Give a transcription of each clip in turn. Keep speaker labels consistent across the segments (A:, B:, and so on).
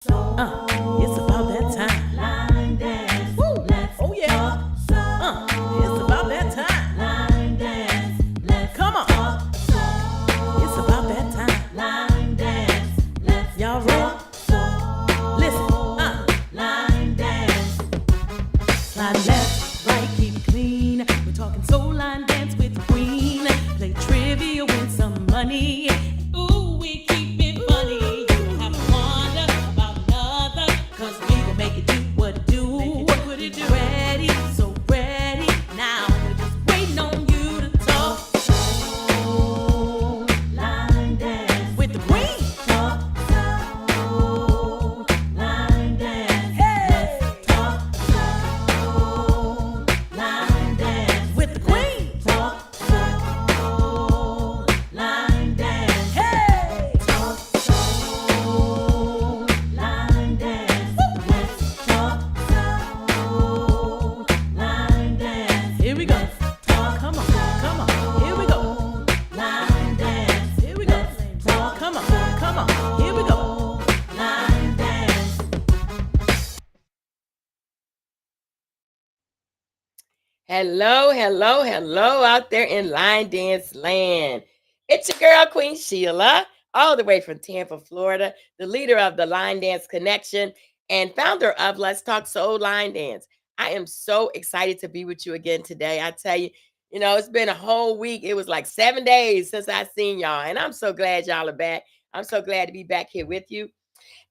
A: It's about that time.
B: Line dance.
A: Woo!
B: Let's
A: Oh yeah.
B: talk
A: It's
B: soul.
A: about that time.
B: Line dance. Let's
A: Come on.
B: talk
A: It's about
B: soul.
A: that time.
B: Line dance. Let's
A: Y'all ready?
B: talk soul.
A: Listen.
B: Line dance.
A: Slide left, right, keep it clean. We're talking soul line dance with the queen. Play trivia, win some money. Ooh, we keep it funny. You don't have to wonder about another. Cause we gon' make it do what it do. What it do. Ready, so ready. Now we're just waiting on you to talk
B: Soul. Line dance.
A: with the queen.
B: Talk soul. Line dance.
A: Hey,
B: Let's talk soul. Line dance.
A: with the queen.
B: Talk soul. Line dance.
A: Hey,
B: Talk soul. Line dance. Let's talk soul. Line dance.
A: here we go.
B: Talk
A: Come on. Here we go.
B: line dance.
A: Here we go.
B: Talk
A: Come on. Here we go.
B: line dance.
C: Hello out there in line dance land. It's your girl, Queen Sheila, all the way from Tampa, Florida, the leader of the Line Dance Connection and founder of Let's Talk Soul Line Dance. I am so excited to be with you again today. I tell you, it's been a whole week. It was like 7 days since I seen y'all, and I'm so glad y'all are back. I'm so glad to be back here with you.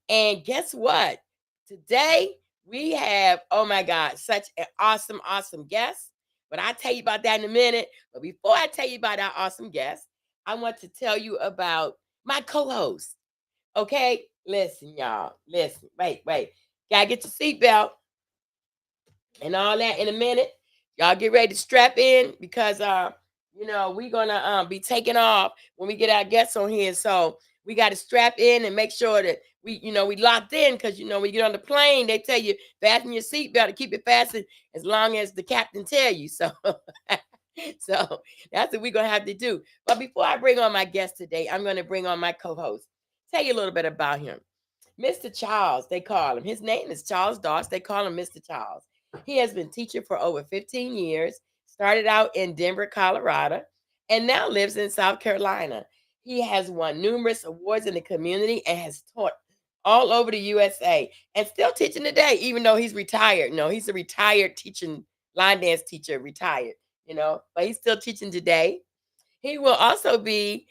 C: And guess what? Today we have, oh my God, such an awesome guest. But I'll tell you about that in a minute. But before I tell you about our awesome guest, I want to tell you about my co-host. Okay? Listen, y'all. Listen. Wait. Gotta get your seatbelt and all that in a minute. Y'all get ready to strap in because we're gonna be taking off when we get our guests on here. So we got to strap in and make sure that we locked in because when you get on the plane, they tell you fasten your seatbelt to keep it fastened as long as the captain tell you. So so that's what we're gonna have to do. But before I bring on my guest today, I'm gonna bring on my co-host. Tell you a little bit about him. Mr. Charles, they call him. His name is Charles Doss. They call him Mr. Charles. He has been teaching for over 15 years, started out in Denver, Colorado, and now lives in South Carolina. He has won numerous awards in the community and has taught all over the USA and still teaching today, even though he's retired. No, he's a retired teaching line dance teacher, retired, but he's still teaching today. He will also be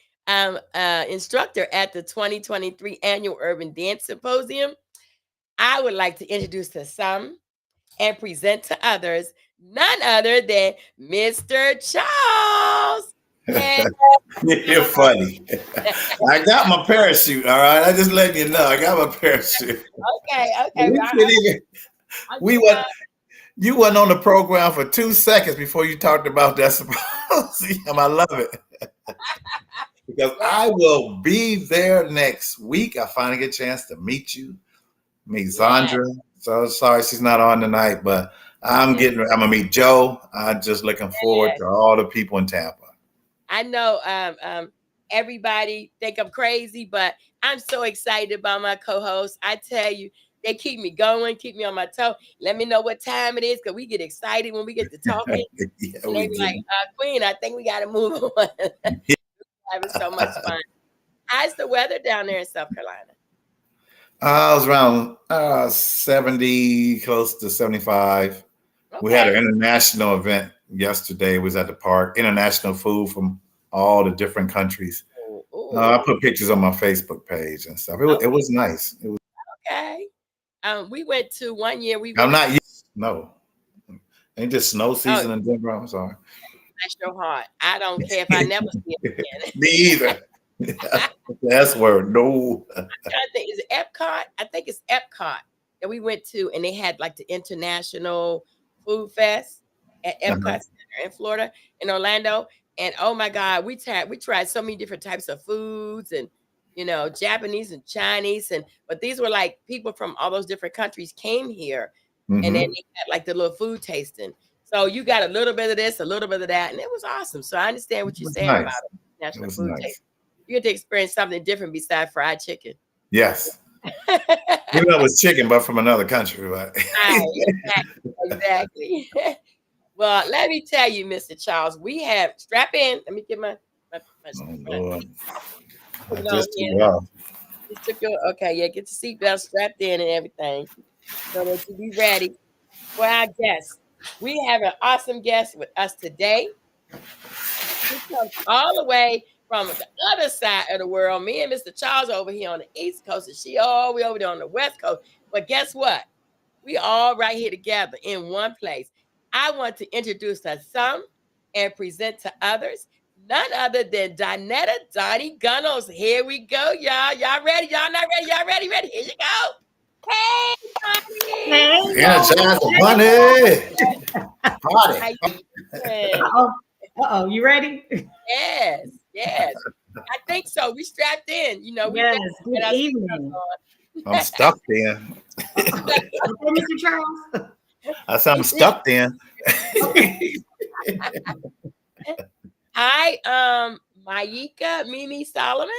C: instructor at the 2023 annual Urban Dance Symposium. I would like to introduce to some and present to others none other than Mr. Charles. And
D: You're funny. I got my parachute. All right, I just letting you know. I got my parachute.
C: okay.
D: We
C: Well,
D: couldn't even.
C: I'm
D: We
C: just
D: went. You went on the program for 2 seconds before you talked about that symposium. I love it because I will be there next week. I finally get a chance to meet you, meet
C: yeah.
D: Zandra. So sorry she's not on tonight, but I'm gonna meet Joe. I'm just looking forward
C: Yeah.
D: to all the people in Tampa.
C: I know everybody think I'm crazy, but I'm so excited about my co-hosts. I tell you, they keep me going, keep me on my toe. Let me know what time it is because we get excited when we get to talking.
D: Yeah,
C: And
D: we
C: they be like,
D: do.
C: Queen, I think we got to move on. Having so much fun. How's the weather down there in South Carolina?
D: I was around 70, close to 75. We had an
C: Okay.
D: international event yesterday. It was at the park. International food from all the different countries.
C: Ooh,
D: I
C: ooh,
D: put pictures on my Facebook page and stuff. It
C: okay.
D: was nice. It was.
C: Okay. We went to one year. We
D: I'm
C: went
D: not
C: to.
D: used. No, ain't just snow
C: Oh,
D: season in Denver. I'm sorry.
C: bless your heart. I don't care if I never see it
D: Me either. That's word. No.
C: trying to think, is it Epcot? I think it's Epcot that we went to, and they had like the International Food Fest at
D: Uh-huh.
C: Epcot Center in Florida, in Orlando. And oh my God, we tried so many different types of foods and Japanese and Chinese, and but these were like people from all those different countries came here, and then
D: Hmm.
C: they had like the little food tasting. So you got a little bit of this, a little bit of that, and it was awesome. So I understand
D: It
C: what you're
D: was
C: saying about
D: nice.
C: it,
D: It
C: national
D: was
C: food taste.
D: nice.
C: You get to experience something different besides fried chicken.
D: Yes. You know, it was chicken, but from another country, right?
C: Right, exactly. Well, let me tell you, Mr. Charles, we have strap in. Let me get my
D: Oh, Lord.
C: put
D: I
C: it on
D: just
C: here.
D: too rough.
C: Just took your okay, yeah, get your seatbelt strapped in and everything. So that you be ready for our guests. We have an awesome guest with us today. He comes all the way from the other side of the world. Me and Mr. Charles over here on the East Coast, and she all the way over there on the West Coast. But guess what? We all right here together in one place. I want to introduce to some and present to others none other than Donetta Donnie Gunnels. Here we go, y'all. Y'all ready? Y'all not ready? Y'all ready? Ready? Here you go. Hey, Donnie.
B: Hey,
D: Energize the bunny.
C: How
D: Party.
C: you doing?
B: Uh-oh, you ready?
C: Yes, yes. I think so. We strapped in. You know, we
B: Yes,
C: got
B: good
C: our
B: evening.
D: I'm stuck there.
B: Okay, Mr. Charles.
D: I said I'm stuck there.
C: Hi, Maika Mimi Solomon.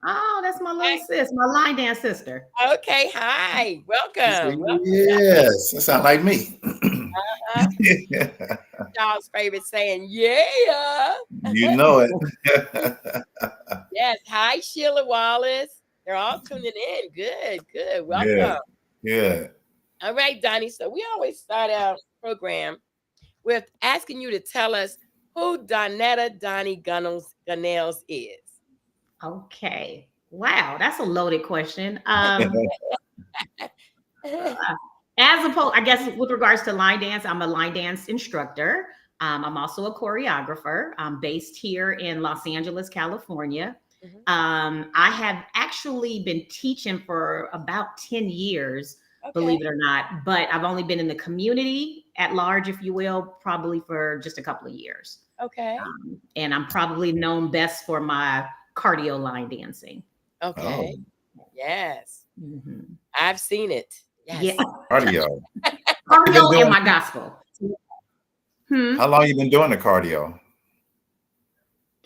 B: Oh, that's my little sis, my line dance sister.
C: Okay, hi. Welcome. Welcome.
D: Yes, that sounds like me.
C: Uh-huh. Y'all's favorite saying, yeah.
D: You know it.
C: Yes. Hi, Sheila Wallace. They're all tuning in. Good, good. Welcome.
D: Yeah. Yeah.
C: All right, Donnie. So we always start our program with asking you to tell us who Donetta Donnie Gunnels is.
B: Okay. Wow, that's a loaded question. As opposed, I guess with regards to line dance, I'm a line dance instructor. I'm also a choreographer. I'm based here in Los Angeles, California.
C: Mhm.
B: I have actually been teaching for about 10 years, believe it or not, but I've only been in the community at large, if you will, probably for just a couple of years.
C: Okay.
B: And I'm probably known best for my cardio line dancing.
C: Okay.
D: Oh.
C: Yes.
B: Mhm.
C: I've seen it. Yes.
B: Yeah,
D: Cardio.
B: cardio and my gospel.
D: How long you been doing the cardio?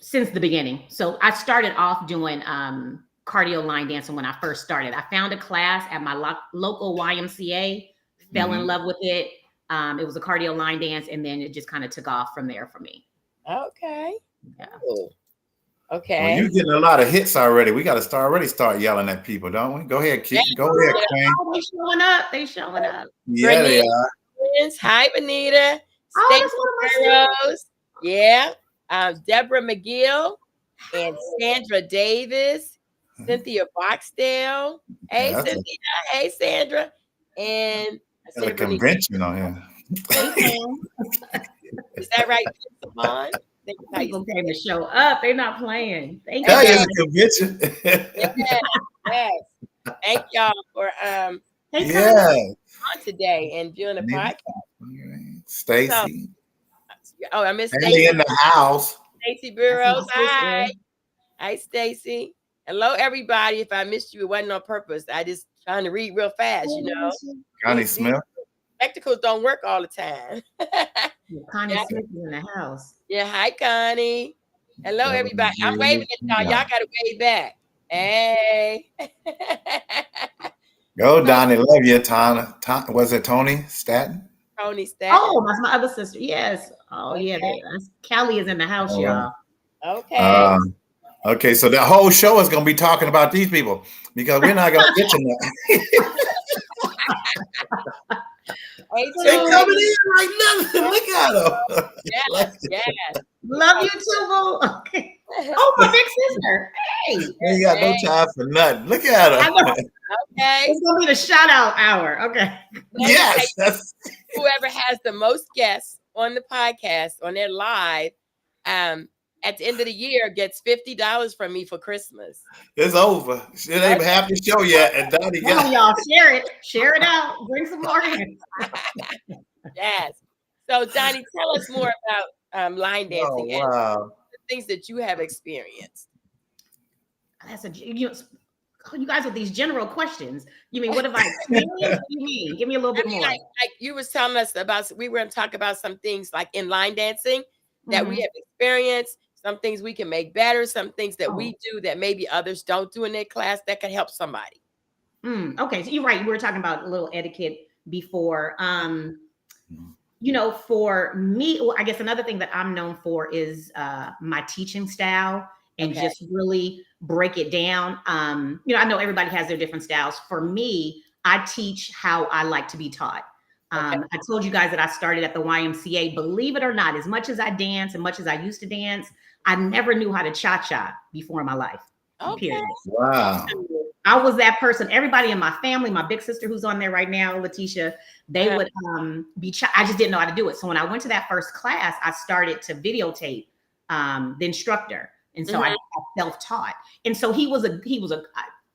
B: Since the beginning. So I started off doing cardio line dancing when I first started. I found a class at my local YMCA, fell in love with it. It was a cardio line dance, and then it just kind of took off from there for me.
C: Okay.
B: Yeah.
C: Cool.
D: Well,
C: Okay.
D: you're getting a lot of hits already. We got to already start yelling at people, don't we? Go ahead, Keith. Go ahead, Queen.
B: Oh, they showing up. They showing up.
D: Yeah, they are.
C: Friends. Hi, Benita.
B: Oh,
C: Stacey
B: that's one of my students.
C: Burrows. Yeah. Deborah McGill and Sandra Davis, Cynthia Boxdale. Hey,
D: Yeah, that's
C: Cynthia. Hey, Sandra. And I
D: Got a
C: said Benita.
D: convention on here.
C: Is that right, Savon?
B: People came to show up. They're not playing. Thank
D: Yeah,
B: you.
D: it's a convention.
C: Yes, yes. Thank y'all for
B: Hey,
D: Yeah.
C: on today and doing the podcast.
D: Stacy.
C: Oh, I missed
D: Andy
C: Stacy.
D: in the house.
C: Stacy Burrows.
B: That's my
C: Hi.
B: sister.
C: Hi, Stacy. Hello, everybody. If I missed you, it wasn't on purpose. I just trying to read real fast, you know.
D: Connie
C: These
D: Smith.
C: spectacles don't work all the time.
B: Connie
C: Yeah.
B: Smith is in the house.
C: Yeah, hi, Connie. Hello, everybody. I'm waving at y'all. Y'all got to wave back. Hey.
D: Go, Donnie. Love you, Tana. Was it Tony Staten?
C: Tony Staten.
B: Oh, that's my other sister. Yes. Oh, yeah. Kelly is in the house, y'all.
C: Okay.
D: Okay, so the whole show is going to be talking about these people because we're not going to get to that.
C: Hey,
D: They're
C: Tony.
D: coming in like nothing. Look at them.
C: Yes, yes.
B: Love you too, boo. Okay. Oh, my big sister. Hey.
D: They got no time for nothing. Look at
B: I
D: them.
B: know.
C: Okay.
B: It's going to be the shout out hour. Okay.
D: Yes. That's,
C: Whoever has the most guests on the podcast, on their live, at the end of the year gets $50 from me for Christmas.
D: it's over. It ain't half the show yet. And Donnie
B: Come on,
D: got
B: y'all. Share it. Share it out. Bring some more in.
C: Yes. So, Donnie, tell us more about line
D: Oh,
C: dancing and
D: wow.
C: the things that you have experienced.
B: That's you guys with these general questions. You mean, what have I experienced? What do you mean? Give me a little bit more.
C: Like you was telling us about, we were going to talk about some things like in line dancing that we have experienced, some things we can make better, some things that we do that maybe others don't do in their class that can help somebody.
B: Okay, so you're right. We were talking about a little etiquette before. You know, for me, well, I guess another thing that I'm known for is my teaching style and
C: Okay.
B: just really break it down. You know, I know everybody has their different styles. For me, I teach how I like to be taught. I told you guys that I started at the YMCA. Believe it or not, as much as I dance and much as I used to dance, I never knew how to cha-cha before in my life.
C: Okay.
B: Period.
D: Wow.
B: I was that person. Everybody in my family, my big sister who's on there right now, Letitia, they would I just didn't know how to do it. So when I went to that first class, I started to videotape the instructor. And so I self-taught. And so he was a,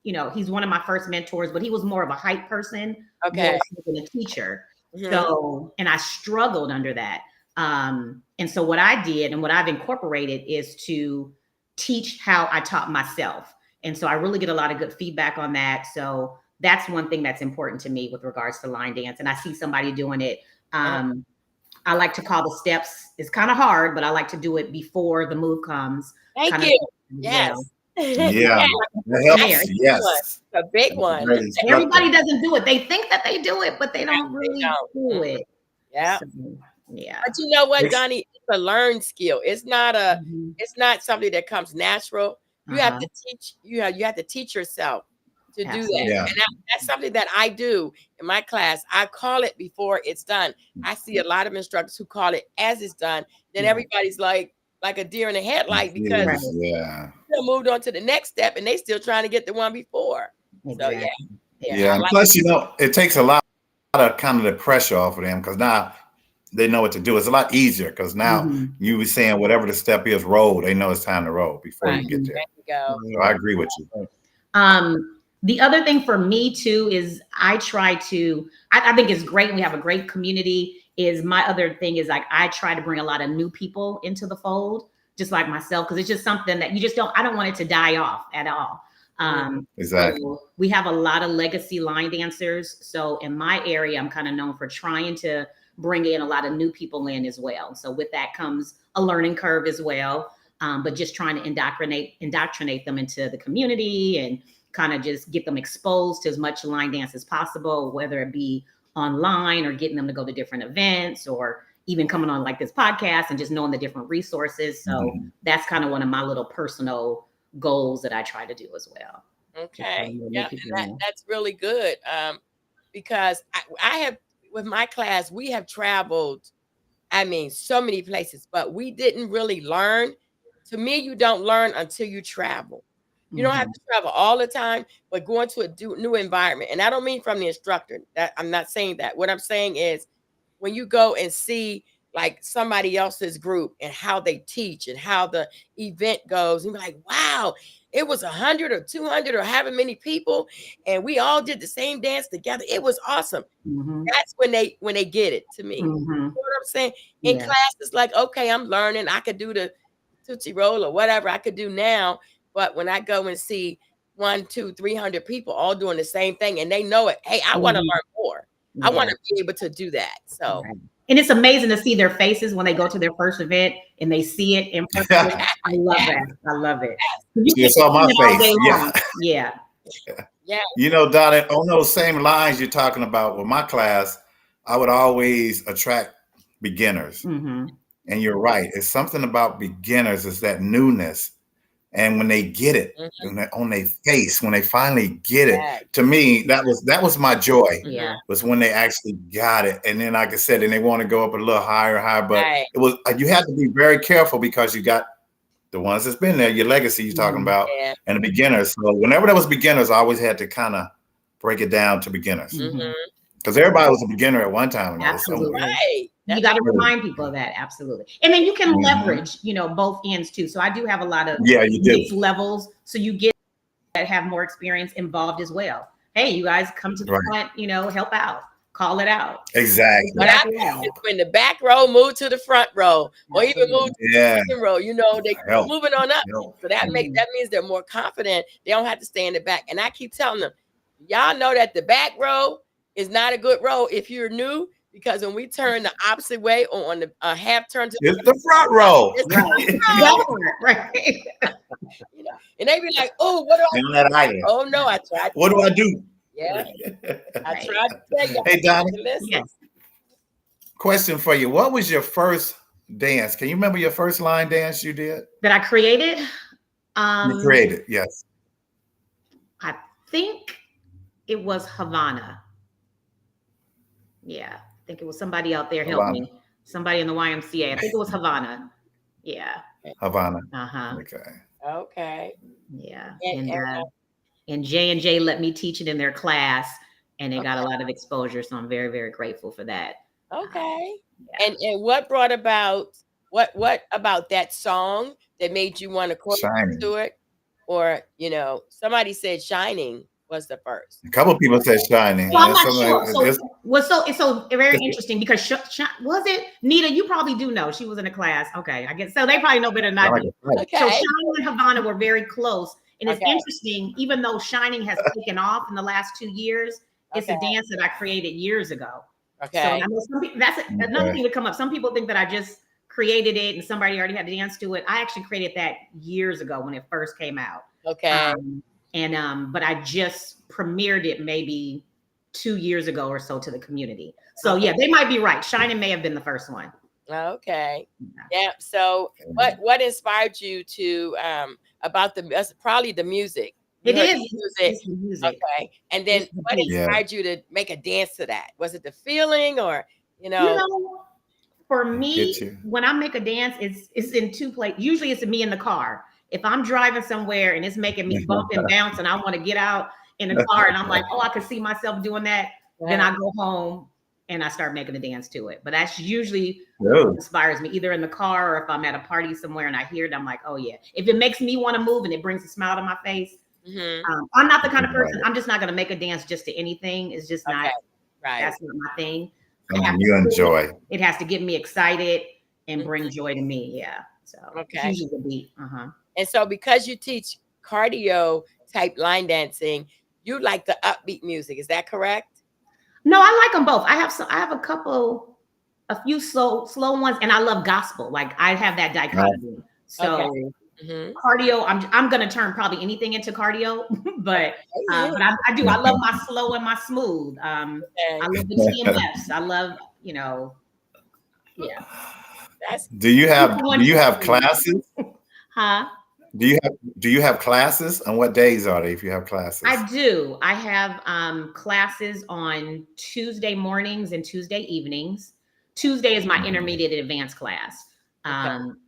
B: you know, he's one of my first mentors, but he was more of a hype person more so than a teacher. So, and I struggled under that. And so what I did and what I've incorporated is to teach how I taught myself. And so I really get a lot of good feedback on that. So that's one thing that's important to me with regards to line dance. And I see somebody doing it. I like to call the steps. It's kind of hard, but I like to do it before the move comes.
C: Thank you. Yes.
D: Yeah. That helps. Yes.
C: A big one.
B: Everybody doesn't do it. They think that they do it, but they don't really do it.
C: Yeah.
B: So, yeah.
C: But you know what, Donnie? It's a learned skill. It's not it's not something that comes natural. You have to teach, you have to teach yourself to do that.
D: Yeah.
C: And that's something that I do in my class. I call it before it's done. I see a lot of instructors who call it as it's done. Then everybody's like a deer in the headlight because they moved on to the next step and they still trying to get the one before.
B: Exactly.
C: So
D: Yeah. And plus, you know, it takes a lot of kind of the pressure off of them because now they know what to do. It's a lot easier because now you be saying whatever the step is, roll. They know it's time to roll before you get there.
C: There you go.
D: So I agree with you.
B: The other thing for me too is I try to, I think it's great. We have a great community. Is my other thing is like, I try to bring a lot of new people into the fold, just like myself. Cause it's just something that you just don't, I don't want it to die off at all.
D: Exactly.
B: So we have a lot of legacy line dancers. So in my area, I'm kind of known for trying to bring in a lot of new people in as well. So with that comes a learning curve as well. But just trying to indoctrinate them into the community and kind of just get them exposed to as much line dance as possible, whether it be online or getting them to go to different events or even coming on like this podcast and just knowing the different resources. So that's kind of one of my little personal goals that I try to do as well.
C: Okay. Yeah, that's really good. Because I have, with my class, we have traveled, I mean, so many places, but we didn't really learn. To me, you don't learn until you travel. You don't have to travel all the time, but going to a new environment. And I don't mean from the instructor. That I'm not saying that. What I'm saying is when you go and see like somebody else's group and how they teach and how the event goes, and you're like, wow, it was 100 or 200 or however many people, and we all did the same dance together. It was awesome. That's when they get it to me. You know what I'm saying? In class, it's like, okay, I'm learning. I could do the Tootsie Roll or whatever I could do now. But when I go and see 100, 200, 300 people all doing the same thing and they know it, hey, I want to learn more. I want to be able to do that. So,
B: and it's amazing to see their faces when they go to their first event and they see it in person. I love that. I love it.
D: You saw my face.
B: Yeah.
D: You know, Donna, on those same lines you're talking about with my class, I would always attract beginners. And you're right. It's something about beginners. It's that newness. And when they get it on their face, when they finally get it, to me, that was my joy. Was when they actually got it. And then, like I said, and they want to go up a little higher. But it was, you have to be very careful because you got the ones that's been there, your legacy you're talking about, and the beginners. So whenever there was beginners, I always had to kind of break it down to beginners. Because everybody was a beginner at one time.
B: Absolutely. You got to remind people of that. Absolutely. And then you can leverage, you know, both ends too. So I do have a lot of mixed levels. So you get that have more experience involved as well. Hey, you guys come to the front, you know, help out, call it out.
D: Exactly.
C: What happens is when the back row move to the front row or even move to the second row, you know, they moving on up. So that means they're more confident. They don't have to stay in the back. And I keep telling them, y'all know that the back row is not a good row if you're new. Because when we turn the opposite way on the half turn to
D: the front row,
C: you know, and they be like, "Oh, what do I do?" Oh no, I tried.
D: What do I do?
C: Yeah. I
B: Right.
C: tried to tell you.
D: Hey, Donna,
C: Listen.
B: Yes.
D: question for you. What was your first dance? Can you remember your first line dance you did?
B: That I created.
D: You created, yes.
B: I think it was Havana. Yeah, I think it was somebody out there help
D: Havana.
B: me. Somebody in the YMCA. I think it was Havana. Yeah.
D: Havana.
B: Uh-huh.
D: Okay.
C: Okay.
B: Yeah.
C: And,
B: And J&J let me teach it in their class, and it got a lot of exposure. So I'm very, very grateful for that.
C: okay.
B: Yeah.
C: And what brought about what about that song that made you want to
D: Shining.
C: to it? Or, somebody said Shining was the first.
D: A couple people said Shining.
B: Well, I'm
D: There's
B: not
D: somebody-
B: sure.
D: there's-
B: It's so very interesting because was it Nita? You probably do know. She was in a class. Okay, I guess so. They probably know better than I
D: I like
B: do.
D: it. Right.
C: Okay.
B: So Shining and Havana were very close. And it's
C: Okay.
B: interesting, even though Shining has taken off in the last 2 years, it's a
C: Okay.
B: dance that I created years ago. So
C: Okay.
B: I know some people, that's another
D: Okay.
B: thing to come up. Some people think that I just created it and somebody already had to dance to it. I actually created that years ago when it first came out.
C: Okay.
B: But I just premiered it maybe 2 years ago or so to the community. So
C: Okay.
B: yeah, they might be right. Shining may have been the first one.
C: Okay. Yeah. So what inspired you to about that's probably the music. You
B: It
C: heard
B: is
C: the music.
B: It's the music.
C: Okay. And then
B: It's the
C: what
B: beat.
D: Yeah.
C: inspired you to make a dance to that? Was it the feeling or
B: For me,
D: Get you.
B: when I make a dance, it's in two places. Usually it's me in the car. If I'm driving somewhere and it's making me bump and bounce and I want to get out in the car and I'm like, oh, I can see myself doing that, then I go home and I start making a dance to it. But that's usually what
D: Oh,
B: inspires me, either in the car or if I'm at a party somewhere and I hear it, I'm like, oh yeah. If it makes me want to move and it brings a smile to my face,
C: Mhm.
B: I'm not the kind of person, I'm just not going to make a dance just to anything. It's just not,
C: Okay. Right.
B: that's not my thing.
D: you enjoy.
B: It has to get me excited and bring joy to me. Yeah. So it's
C: Okay.
B: usually the beat.
C: And so because you teach cardio type line dancing, you like the upbeat music. Is that correct?
B: No, I like them both. I have a few slow ones, and I love gospel. Like I have that dichotomy. So
C: Okay. Mhm.
B: cardio, I'm gonna turn probably anything into cardio, but I do. I love my slow and my smooth. I
C: Okay.
B: love the TMS. I love, yeah.
C: That's
D: Do you have classes?
B: Huh?
D: Do you have classes? And what days are they if you have classes?
B: I do. I have classes on Tuesday mornings and Tuesday evenings. Tuesday is my intermediate and advanced class.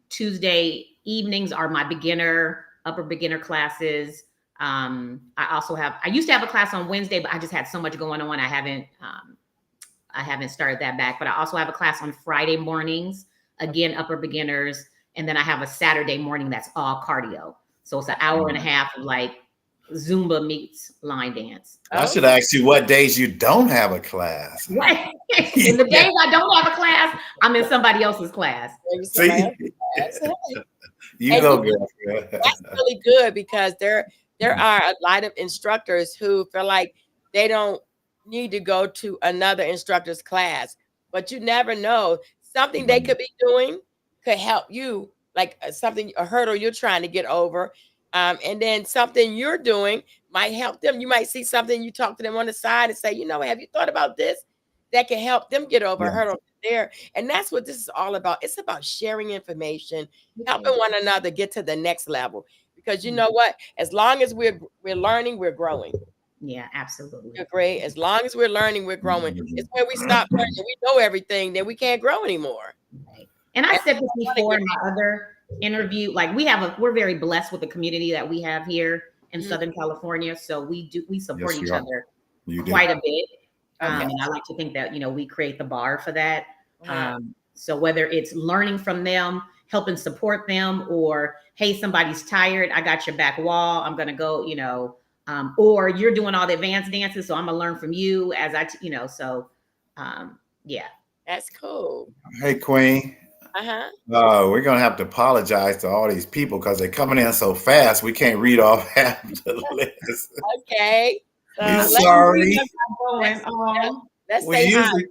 B: Tuesday evenings are my beginner, upper beginner classes. I used to have a class on Wednesday, but I just had so much going on. I haven't started that back, but I also have a class on Friday mornings, again, upper beginners. And then I have a Saturday morning that's all cardio. So it's an hour and a half of like Zumba meets line dance.
D: I should ask you what days you don't have a class.
B: Right. In the days I don't have a class, I'm in somebody else's class.
D: See, you go, girl.
C: That's really good because there are a lot of instructors who feel like they don't need to go to another instructor's class, but you never know. Something they could be doing could help you, like a hurdle you're trying to get over. And then something you're doing might help them. You might see something, you talk to them on the side and say, have you thought about this? That can help them get over a hurdle there. And that's what this is all about. It's about sharing information, helping one another get to the next level. Because you know what? As long as we're learning, we're growing.
B: Yeah, absolutely.
C: You agree? As long as we're learning, we're growing. It's when we stop learning, we know everything, then we can't grow anymore.
B: Right. And I said this before in my other interview, like we're very blessed with the community that we have here in Southern California. So we support each other quite a bit. And I like to think that, we create the bar for that. So whether it's learning from them, helping support them, or, hey, somebody's tired, I got your back wall, I'm going to go, or you're doing all the advanced dances, so I'm going to learn from you as yeah.
C: That's cool.
D: Hey, Queen. We're going to have to apologize to all these people because they're coming in so fast. We can't read off half the list.
C: Okay.
D: We're sorry.
C: Let's
D: We
C: say hi.
D: usually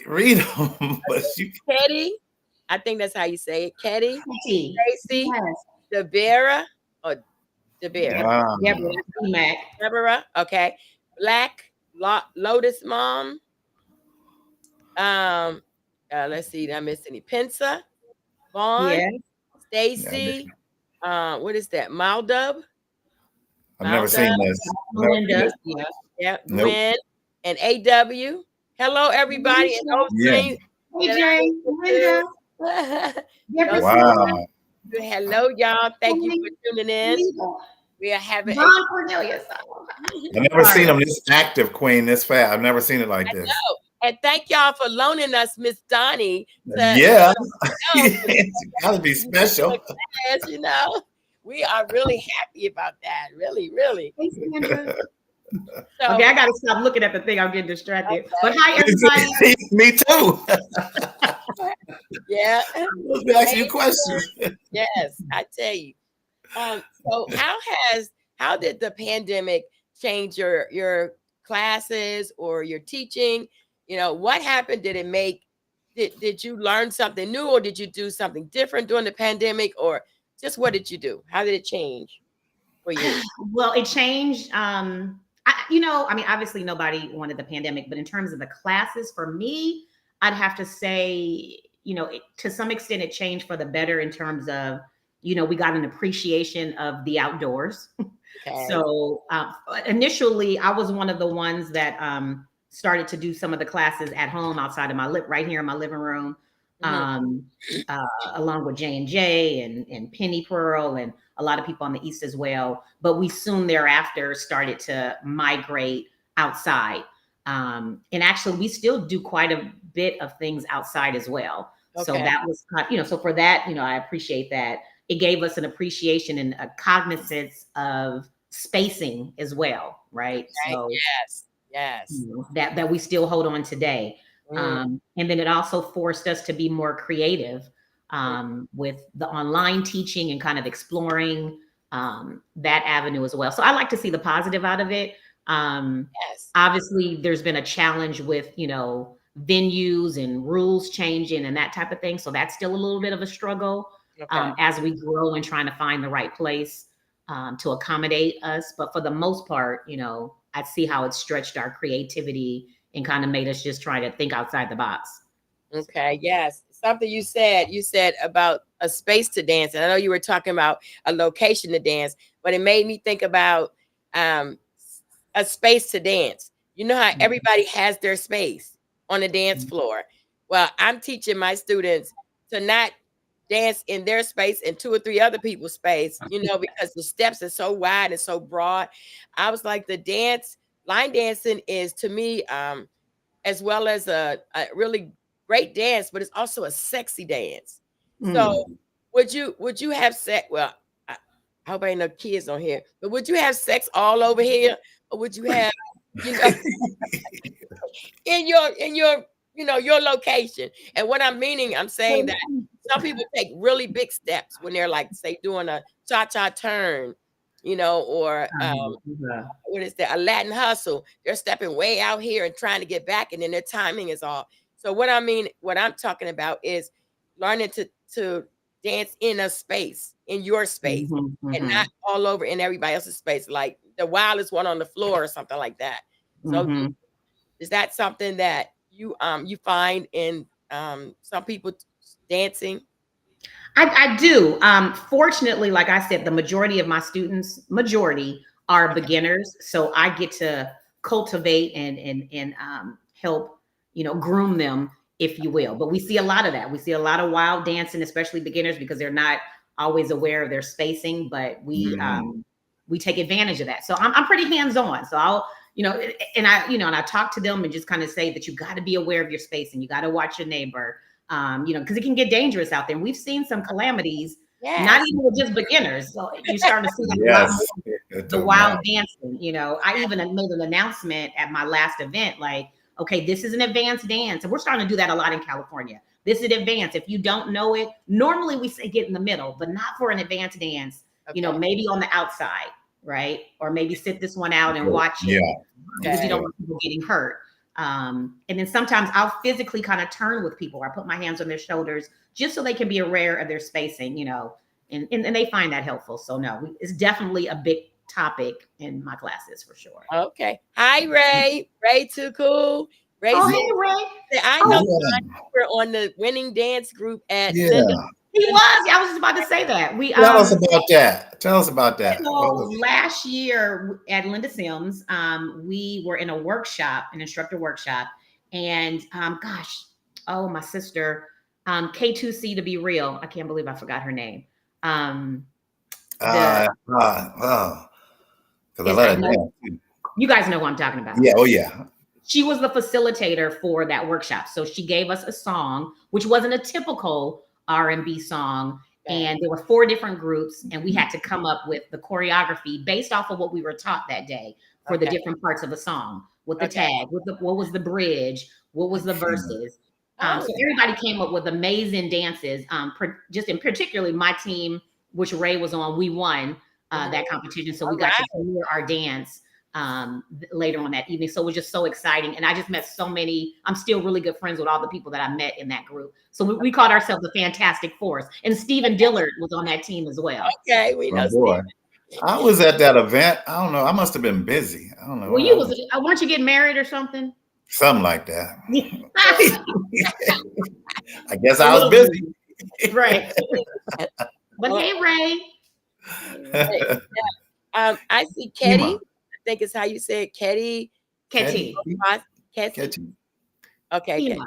D: read them, but you
C: Ketty. I think that's how you say it. Ketty.
B: T.
C: Tracy. Debera. Or Debera.
D: Ah,
B: Deborah.
C: Deborah. Okay. Black. Lotus Mom. Let's see, did I miss any? Pensa, Vaughn,
B: Yeah.
C: Stacy. What is that? Maldub.
D: I've never seen this. Never seen
B: Melinda.
D: this.
B: Yeah.
C: Yeah,
D: Nope.
C: Gwen and AW. Hello, everybody, and those
D: Yeah.
C: names
B: Hey,
C: that
B: Jay. Melinda.
C: I
B: Jefferson.
D: Wow.
C: Hello, y'all. Thank you for tuning in. We are having
B: John Cornelius.
D: I've never seen them this active, Queen, this fast. I've never seen it like this.
C: and thank y'all for loaning us Miss Donnie.
D: Yeah. It's gotta be special.
C: As you know, we are really happy about that. Really, really.
B: Hey, Sandra.
C: So,
B: Okay, I gotta stop looking at the thing. I'm getting distracted. But hi, everybody.
D: Me too.
C: yeah.
D: Let me ask you a question.
C: Yes, I tell you. So how did the pandemic change your classes or your teaching? You know, what happened? Did you learn something new, or did you do something different during the pandemic, or just what did you do? How did it change for you?
B: Well, it changed. I mean, obviously nobody wanted the pandemic, but in terms of the classes, for me, I'd have to say, to some extent it changed for the better in terms of, we got an appreciation of the outdoors.
C: Okay.
B: So initially I was one of the ones that started to do some of the classes at home outside of right here in my living room, along with J&J and Penny Pearl and a lot of people on the East as well. But we soon thereafter started to migrate outside. And actually we still do quite a bit of things outside as well. Okay. So that was, so for that, I appreciate that. It gave us an appreciation and a cognizance of spacing as well, right? So
C: yes,
B: that we still hold on today. And then it also forced us to be more creative with the online teaching and kind of exploring that avenue as well. So I like to see the positive out of it. Obviously there's been a challenge with, venues and rules changing and that type of thing. So that's still a little bit of a struggle. As we grow and trying to find the right place to accommodate us. But for the most part, I see how it stretched our creativity and kind of made us just try to think outside the box.
C: Okay. Yes. Something you said about a space to dance. And I know you were talking about a location to dance, but it made me think about a space to dance. You know how everybody has their space on the dance floor. Well, I'm teaching my students to not dance in their space and 2 or 3 other people's space, because the steps are so wide and so broad. I was like, line dancing is to me, as well as a really great dance, but it's also a sexy dance. So would you have sex? Well, I hope ain't no kids on here, but would you have sex all over here? Or would you have, in your your location? And what I'm saying that some people take really big steps when they're like, say, doing a cha-cha turn, or what is that? A Latin hustle. They're stepping way out here and trying to get back, and then their timing is off. So what I'm talking about is learning to dance in a space, in your space, and not all over in everybody else's space, like the wildest one on the floor or something like that. So is that something that you find in some people dancing?
B: I do. Fortunately, like I said, the majority of my students are beginners. So I get to cultivate and help, groom them, if you will. But we see a lot of that. We see a lot of wild dancing, especially beginners, because they're not always aware of their spacing, but we take advantage of that. So I'm pretty hands-on. So I'll, and I talk to them and just kind of say that you got to be aware of your spacing. You got to watch your neighbor, because it can get dangerous out there. And we've seen some calamities, not even with just beginners. So you start to see the wild dancing. I even made an announcement at my last event, like, okay, this is an advanced dance. And we're starting to do that a lot in California. This is advanced. If you don't know it, normally we say get in the middle, but not for an advanced dance, maybe on the outside, right? Or maybe sit this one out and watch it, because you don't want people getting hurt. And then sometimes I'll physically kind of turn with people. I put my hands on their shoulders just so they can be aware of their spacing, and they find that helpful. So no, it's definitely a big topic in my classes for sure.
C: Okay. Hi, Ray. Ray too cool. Ray
B: Oh,
C: said,
B: hey, Ray.
C: I
B: Oh,
C: know
D: Yeah.
C: you were on the winning dance group at
D: Yeah.
C: Linda.
B: He was. I was just about to say that. We
D: Tell us about that. Tell us about that.
B: So
D: What was it?
B: last year at Linda Sims, we were in a workshop, an instructor workshop, and gosh, oh my sister, K2C to be real. I can't believe I forgot her name. The
D: Oh, because I
B: is,
D: let
B: I
D: it
B: know
D: down.
B: you guys know what I'm talking about.
D: Yeah. Oh, yeah.
B: She was the facilitator for that workshop, so she gave us a song, which wasn't a typical R&B song. And there were 4 different groups, and we had to come up with the choreography based off of what we were taught that day for the
C: Okay.
B: different parts of the song, with the
C: Okay.
B: tag, what was the bridge, what was the verses. So everybody came up with amazing dances. Just in particularly my team, which Ray was on, we won that competition, so we got to premiere our dance later on that evening. So it was just so exciting. And I just met so many, I'm still really good friends with all the people that I met in that group. So we called ourselves the Fantastic Force. And Stephen Dillard was on that team as well.
C: Okay, we know.
D: Oh, boy. I was at that event. I don't know. I must have been busy. I don't know.
B: Well, you was, weren't you getting married or something?
D: Something like that. I guess I was busy.
B: Right. But hey, Ray.
C: I see Ketty. I think it's how you say it, Ketty.
B: Ketty.
C: Ketty. Okay.
B: Kima.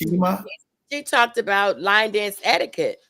D: Kima.
C: She talked about line dance etiquette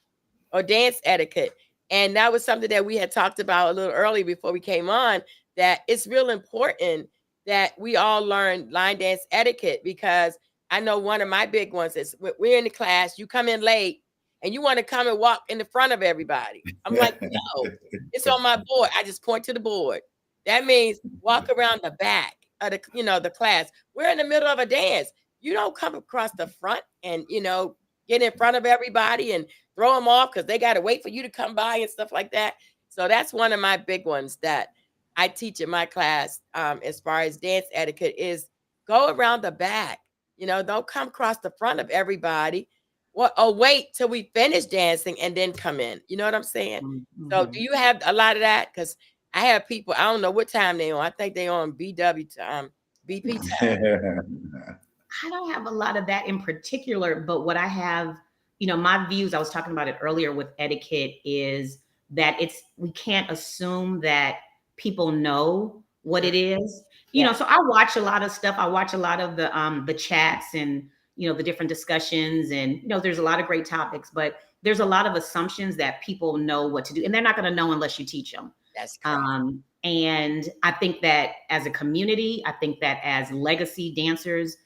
C: or dance etiquette. And that was something that we had talked about a little early before we came on, that it's real important that we all learn line dance etiquette, because I know one of my big ones is we're in the class, you come in late and you want to come and walk in the front of everybody. I'm like, no, it's on my board. I just point to the board. That means walk around the back of the class. We're in the middle of a dance. You don't come across the front and, get in front of everybody and throw them off because they got to wait for you to come by and stuff like that. So that's one of my big ones that I teach in my class as far as dance etiquette is go around the back. Don't come across the front of everybody. Or wait till we finish dancing and then come in. You know what I'm saying? Mm-hmm. So do you have a lot of that? Because I have people, I don't know what time they on. I think they on BW time, BP time.
B: I don't have a lot of that in particular, but what I have, my views, I was talking about it earlier with etiquette, is that we can't assume that people know what it is. So I watch a lot of stuff. I watch a lot of the chats and, the different discussions, and, there's a lot of great topics, but there's a lot of assumptions that people know what to do, and they're not going to know unless you teach them.
C: That's correct.
B: And I think that as a community, I think that as legacy dancers,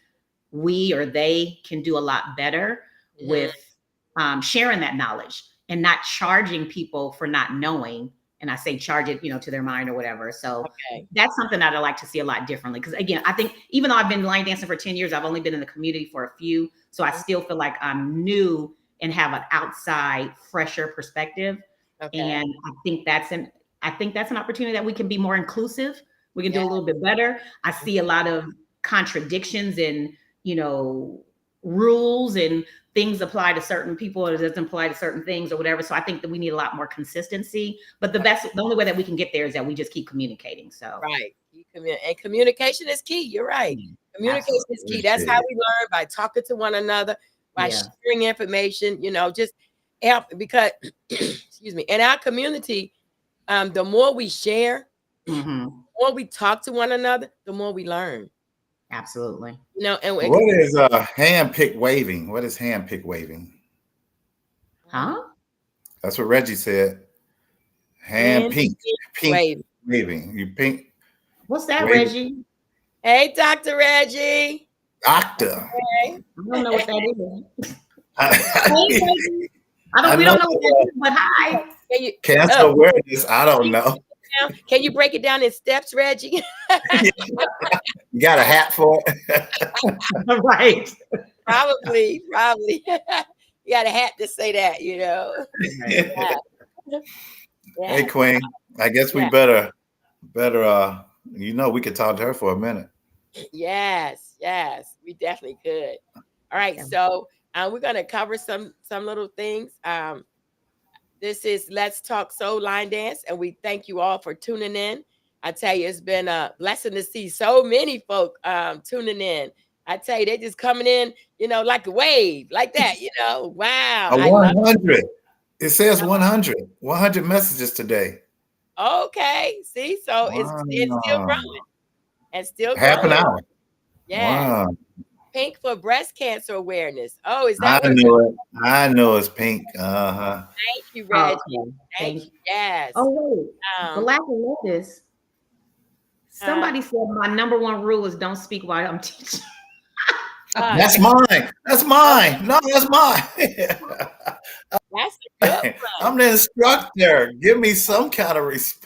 B: we or they can do a lot better with sharing that knowledge and not charging people for not knowing. And I say charge it, to their mind or whatever. So that's something that I like to see a lot differently. Because again, I think even though I've been line dancing for 10 years, I've only been in the community for a few. So I still feel like I'm new and have an outside, fresher perspective. And I think that's an opportunity that we can be more inclusive. We can do a little bit better. I see a lot of contradictions in, rules and things apply to certain people or it doesn't apply to certain things or whatever. So I think that we need a lot more consistency, but the only way that we can get there is that we just keep communicating. So
C: and communication is key. You're right. Communication is key. That's how we learn, by talking to one another, by sharing information, just help, because excuse me, in our community, the more we share, the more we talk to one another, the more we learn.
B: Absolutely.
C: And
D: what is hand pick waving? What is hand pick waving?
B: Huh?
D: That's what Reggie said. Hand pink waving. You pink.
B: What's that,
D: waving.
B: Reggie?
C: Hey, Dr. Reggie.
D: Doctor.
B: Okay. I don't know what that is.
D: We
B: don't know what that is, but hi.
D: Cancer awareness. I don't know.
C: Can you break it down in steps, Reggie?
D: You got a hat for it?
B: Right.
C: Probably. You got a hat to say that,
D: Hey, Queen. I guess we better. We could talk to her for a minute.
C: Yes, we definitely could. All right, so we're gonna cover some little things. This is Let's Talk Soul Line Dance, and we thank you all for tuning in. I tell you, it's been a blessing to see so many folk tuning in. I tell you, they just coming in, like a wave, like that, Wow.
D: A
C: I love
D: 100. It says 100. 100 messages today.
C: Okay. See, so it's still
D: Wow.
C: growing and still
D: Half an
C: growing.
D: hour.
C: Yes.
D: Wow.
C: Pink for breast cancer awareness. Oh, is
D: I
C: that what?
D: know it. I know it's pink. Uh-huh.
C: Thank you, Reggie.
B: Okay.
C: Thank you. Yes.
B: Oh wait,
C: Um,
B: Black and Lotus. Somebody said my number one rule is don't speak while I'm teaching.
D: That's mine. That's mine. No, that's mine.
C: that's a good one.
D: I'm the instructor. Give me some kind of respect.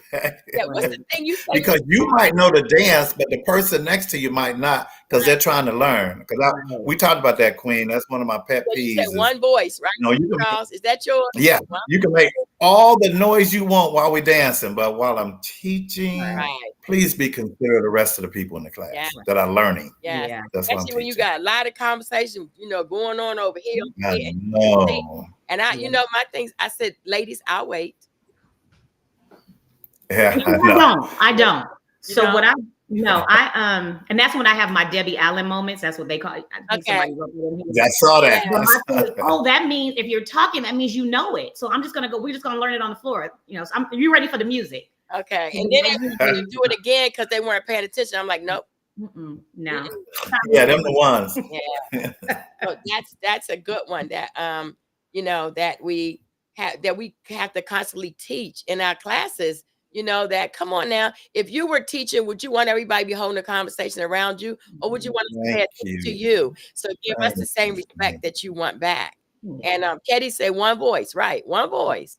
C: Yeah, what's the thing you say?
D: Because you might know the dance, but the person next to you might not, because they're trying to learn. Because we talked about that, Queen. That's one of my pet
C: So you
D: peeves.
C: said one voice, right?
D: No, you can,
C: Charles, is that yours?
D: yeah, you can make all the noise you want while we're dancing, but while I'm teaching,
C: Right.
D: please be considerate of the rest of the people in the class
C: Yeah.
D: that are learning.
C: Yes.
B: Yeah.
D: That's what I'm
C: Especially when you
D: teaching.
C: got a lot of conversation, going on over here.
D: I know.
C: And
B: Yeah.
C: my things, I said, ladies, I'll wait.
D: Yeah, I know.
B: I don't. So
C: don't?
B: what and that's when I have my Debbie Allen moments. That's what they call it. I think somebody wrote it in here.
D: I saw that.
B: But my thing is, oh, that means if you're talking, that means you know it. So I'm just gonna go. We're just gonna learn it on the floor. So you ready for the music?
C: Okay. And then they do it again because they weren't paying attention. I'm like, nope.
B: No.
D: Yeah, them the ones.
C: Yeah. So that's a good one that that we have to constantly teach in our classes. That come on now. If you were teaching, would you want everybody to be holding a conversation around you, or would you want us to pay attention to you? So give us the same respect that you want back. And Katie said one voice, right? One voice.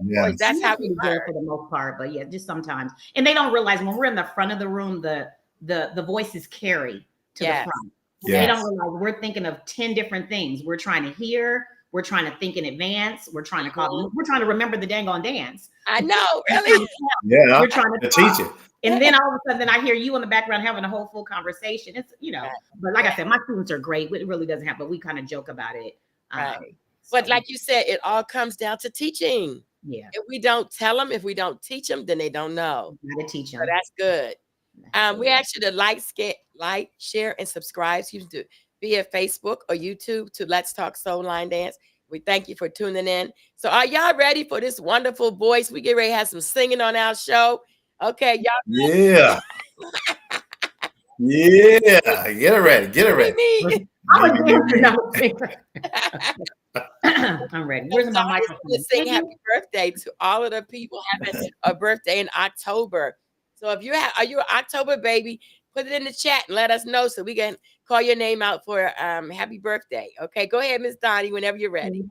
D: Yeah.
C: That's how we learn.
B: for the most part, but yeah, just sometimes. And they don't realize when we're in the front of the room, the voices carry to the front.
D: Yes.
B: They don't realize we're thinking of 10 different things. We're trying to hear. We're trying to think in advance. We're trying to call. We're trying to remember the dang on dance.
C: I know, really.
D: Yeah,
B: We're trying to
D: teach it.
B: And then all of a sudden, I hear you in the background having a whole full conversation. It's but like I said, my students are great. It really doesn't happen, but we kind of joke about it.
C: Right. But like you said, it all comes down to teaching.
B: Yeah.
C: If we don't tell them, if we don't teach them, then they don't know.
B: Gotta teach them.
C: So that's good. We ask you to like, share, and subscribe. You can do via Facebook or YouTube to Let's Talk Soul Line Dance. We thank you for tuning in. So are y'all ready for this wonderful voice? We get ready to have some singing on our show. Okay, y'all.
D: Yeah. Yeah. Get it ready. Get it ready.
B: I'm ready. Where's my microphone?
C: Sing happy birthday to all of the people having a birthday in October. So if are you an October baby, put it in the chat and let us know so we can call your name out for happy birthday. Okay, go ahead, Miss Donnie, whenever you're ready.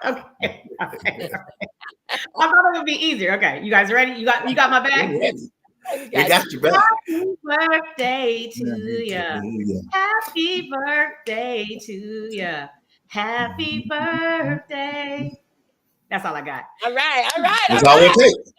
B: Okay. I thought it would be easier. Okay, you guys ready? You got my back?
D: We got you back.
B: Happy birthday to you. Happy birthday to you. Happy birthday. That's all I got.
C: All right.
D: That's all it takes.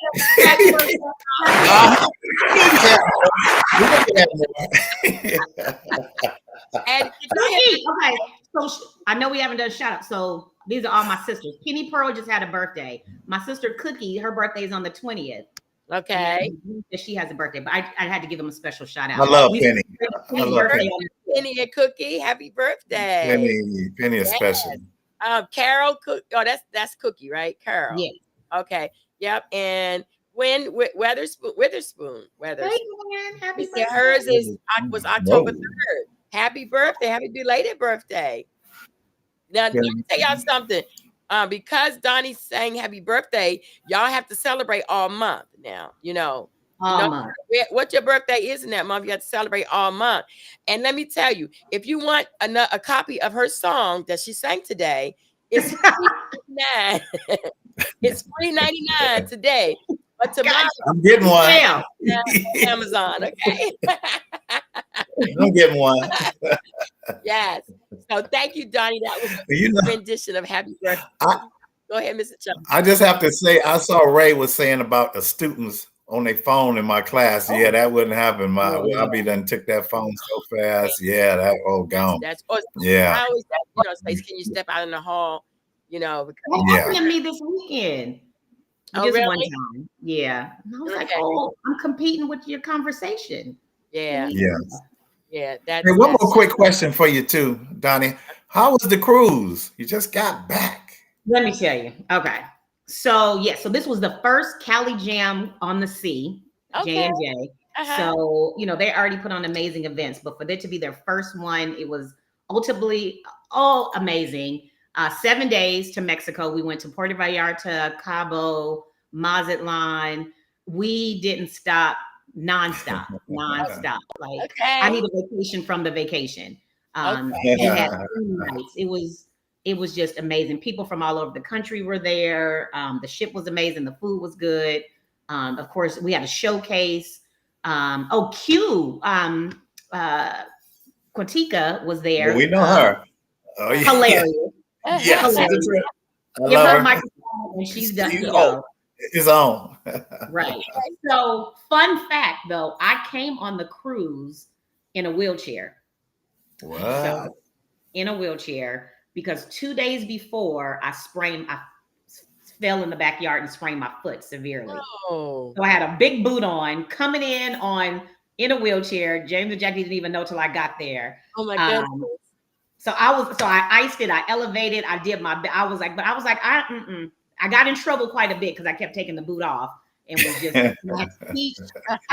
C: And
B: okay, so I know we haven't done shout out. So these are all my sisters. Kenny Pearl just had a birthday. My sister Cookie, her birthday is on the 20th.
C: Okay.
B: She has a birthday, but I had to give them a special shout out.
D: I love Penny.
C: Penny and Cookie, happy birthday.
D: Penny is special.
C: Carol Cook. Oh, that's Cookie, right? Carol.
B: Yeah.
C: Okay. Yep. And when Witherspoon.
B: Happy birthday.
C: Hers was October 3rd. Happy birthday. Happy belated birthday. Now, let me tell y'all something. Because Donnie sang happy birthday, y'all have to celebrate all month now,
B: Month.
C: What your birthday is in that month, you have to celebrate all month. And let me tell you, if you want a copy of her song that she sang today, it's $3.99. It's $3.99 today. But tomorrow,
D: I'm getting one.
C: Amazon, okay?
D: I'm getting one.
C: Yes. So thank you, Donnie. That was a rendition of happy birthday. Go ahead, Mr. Chuck.
D: I just have to say, I saw Ray was saying about the students on their phone in my class. Yeah, that wouldn't happen. I'll be done took that phone so fast. Yeah, gone.
C: I always say, can you step out in the hall?
B: What happened to me this weekend?
C: Oh,
B: Just one
C: really?
B: time. Yeah. And I was like,
C: Okay.
B: oh, I'm competing with your conversation.
C: Yeah.
D: Yes.
C: Yeah.
D: Hey,
C: That's
D: one
C: that.
D: more quick question for you too, Donnie. How was the cruise? You just got back.
B: Let me tell you. Okay. So yeah, so this was the first Cali Jam on the Sea,
C: Okay.
B: J&J.
C: Uh-huh.
B: So, they already put on amazing events, but for it to be their first one, it was ultimately all amazing. 7 days to Mexico. We went to Puerto Vallarta, Cabo, Mazatlan. We didn't stop nonstop, nonstop. Like I
C: Okay.
B: need a vacation from the vacation.
C: Okay.
B: We had 3 nights. It was just amazing. People from all over the country were there. The ship was amazing. The food was good. Of course, we had a showcase. Q, Quantica was
D: Well,
B: there.
D: we know her. Oh yeah.
B: Hilarious.
D: Yeah, she's a
B: Hilarious.
D: trip. I
B: Give
D: love
B: her a
D: her.
B: microphone when she's done.
D: She's
B: You
D: on.
B: know,
D: It's on.
B: right. So, fun fact though, I came on the cruise in a wheelchair.
D: What?
B: So, in a wheelchair because 2 days before I fell in the backyard and sprained my foot severely.
C: Oh.
B: So I had a big boot on coming in a wheelchair. James and Jackie didn't even know till I got there.
C: Oh my goodness.
B: So I iced it. I elevated. I did I got in trouble quite a bit because I kept taking the boot off and was just I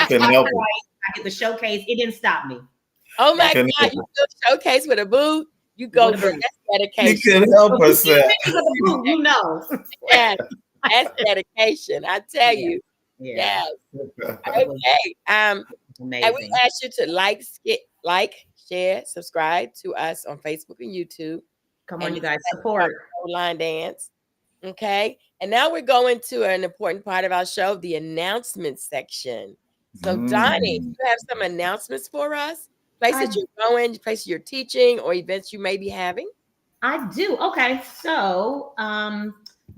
D: Couldn't help it.
B: I did the showcase. It didn't stop me.
C: Oh my
D: Couldn't
C: God.
D: help
C: You do a showcase with a boot. You go,
B: With a
C: girl.
B: boot.
C: That's
D: She
C: dedication.
D: couldn't help
B: But you see
D: herself.
B: pictures of the boot, you know.
C: Yes. That's dedication. I tell
B: Yeah.
C: you.
B: Yeah.
C: Yes.
B: It was
C: Okay. And we
B: amazing.
C: ask you to like, share, subscribe to us on Facebook and YouTube.
B: Come on,
C: and
B: you guys,
C: it's
B: support.
C: Line Dance. Okay. And now we're going to an important part of our show, the announcement section. So, Donnie,
D: Mm.
C: you have some announcements for us? Places
B: I-
C: you're going, places you're teaching, or events you may be having?
B: I do. Okay. So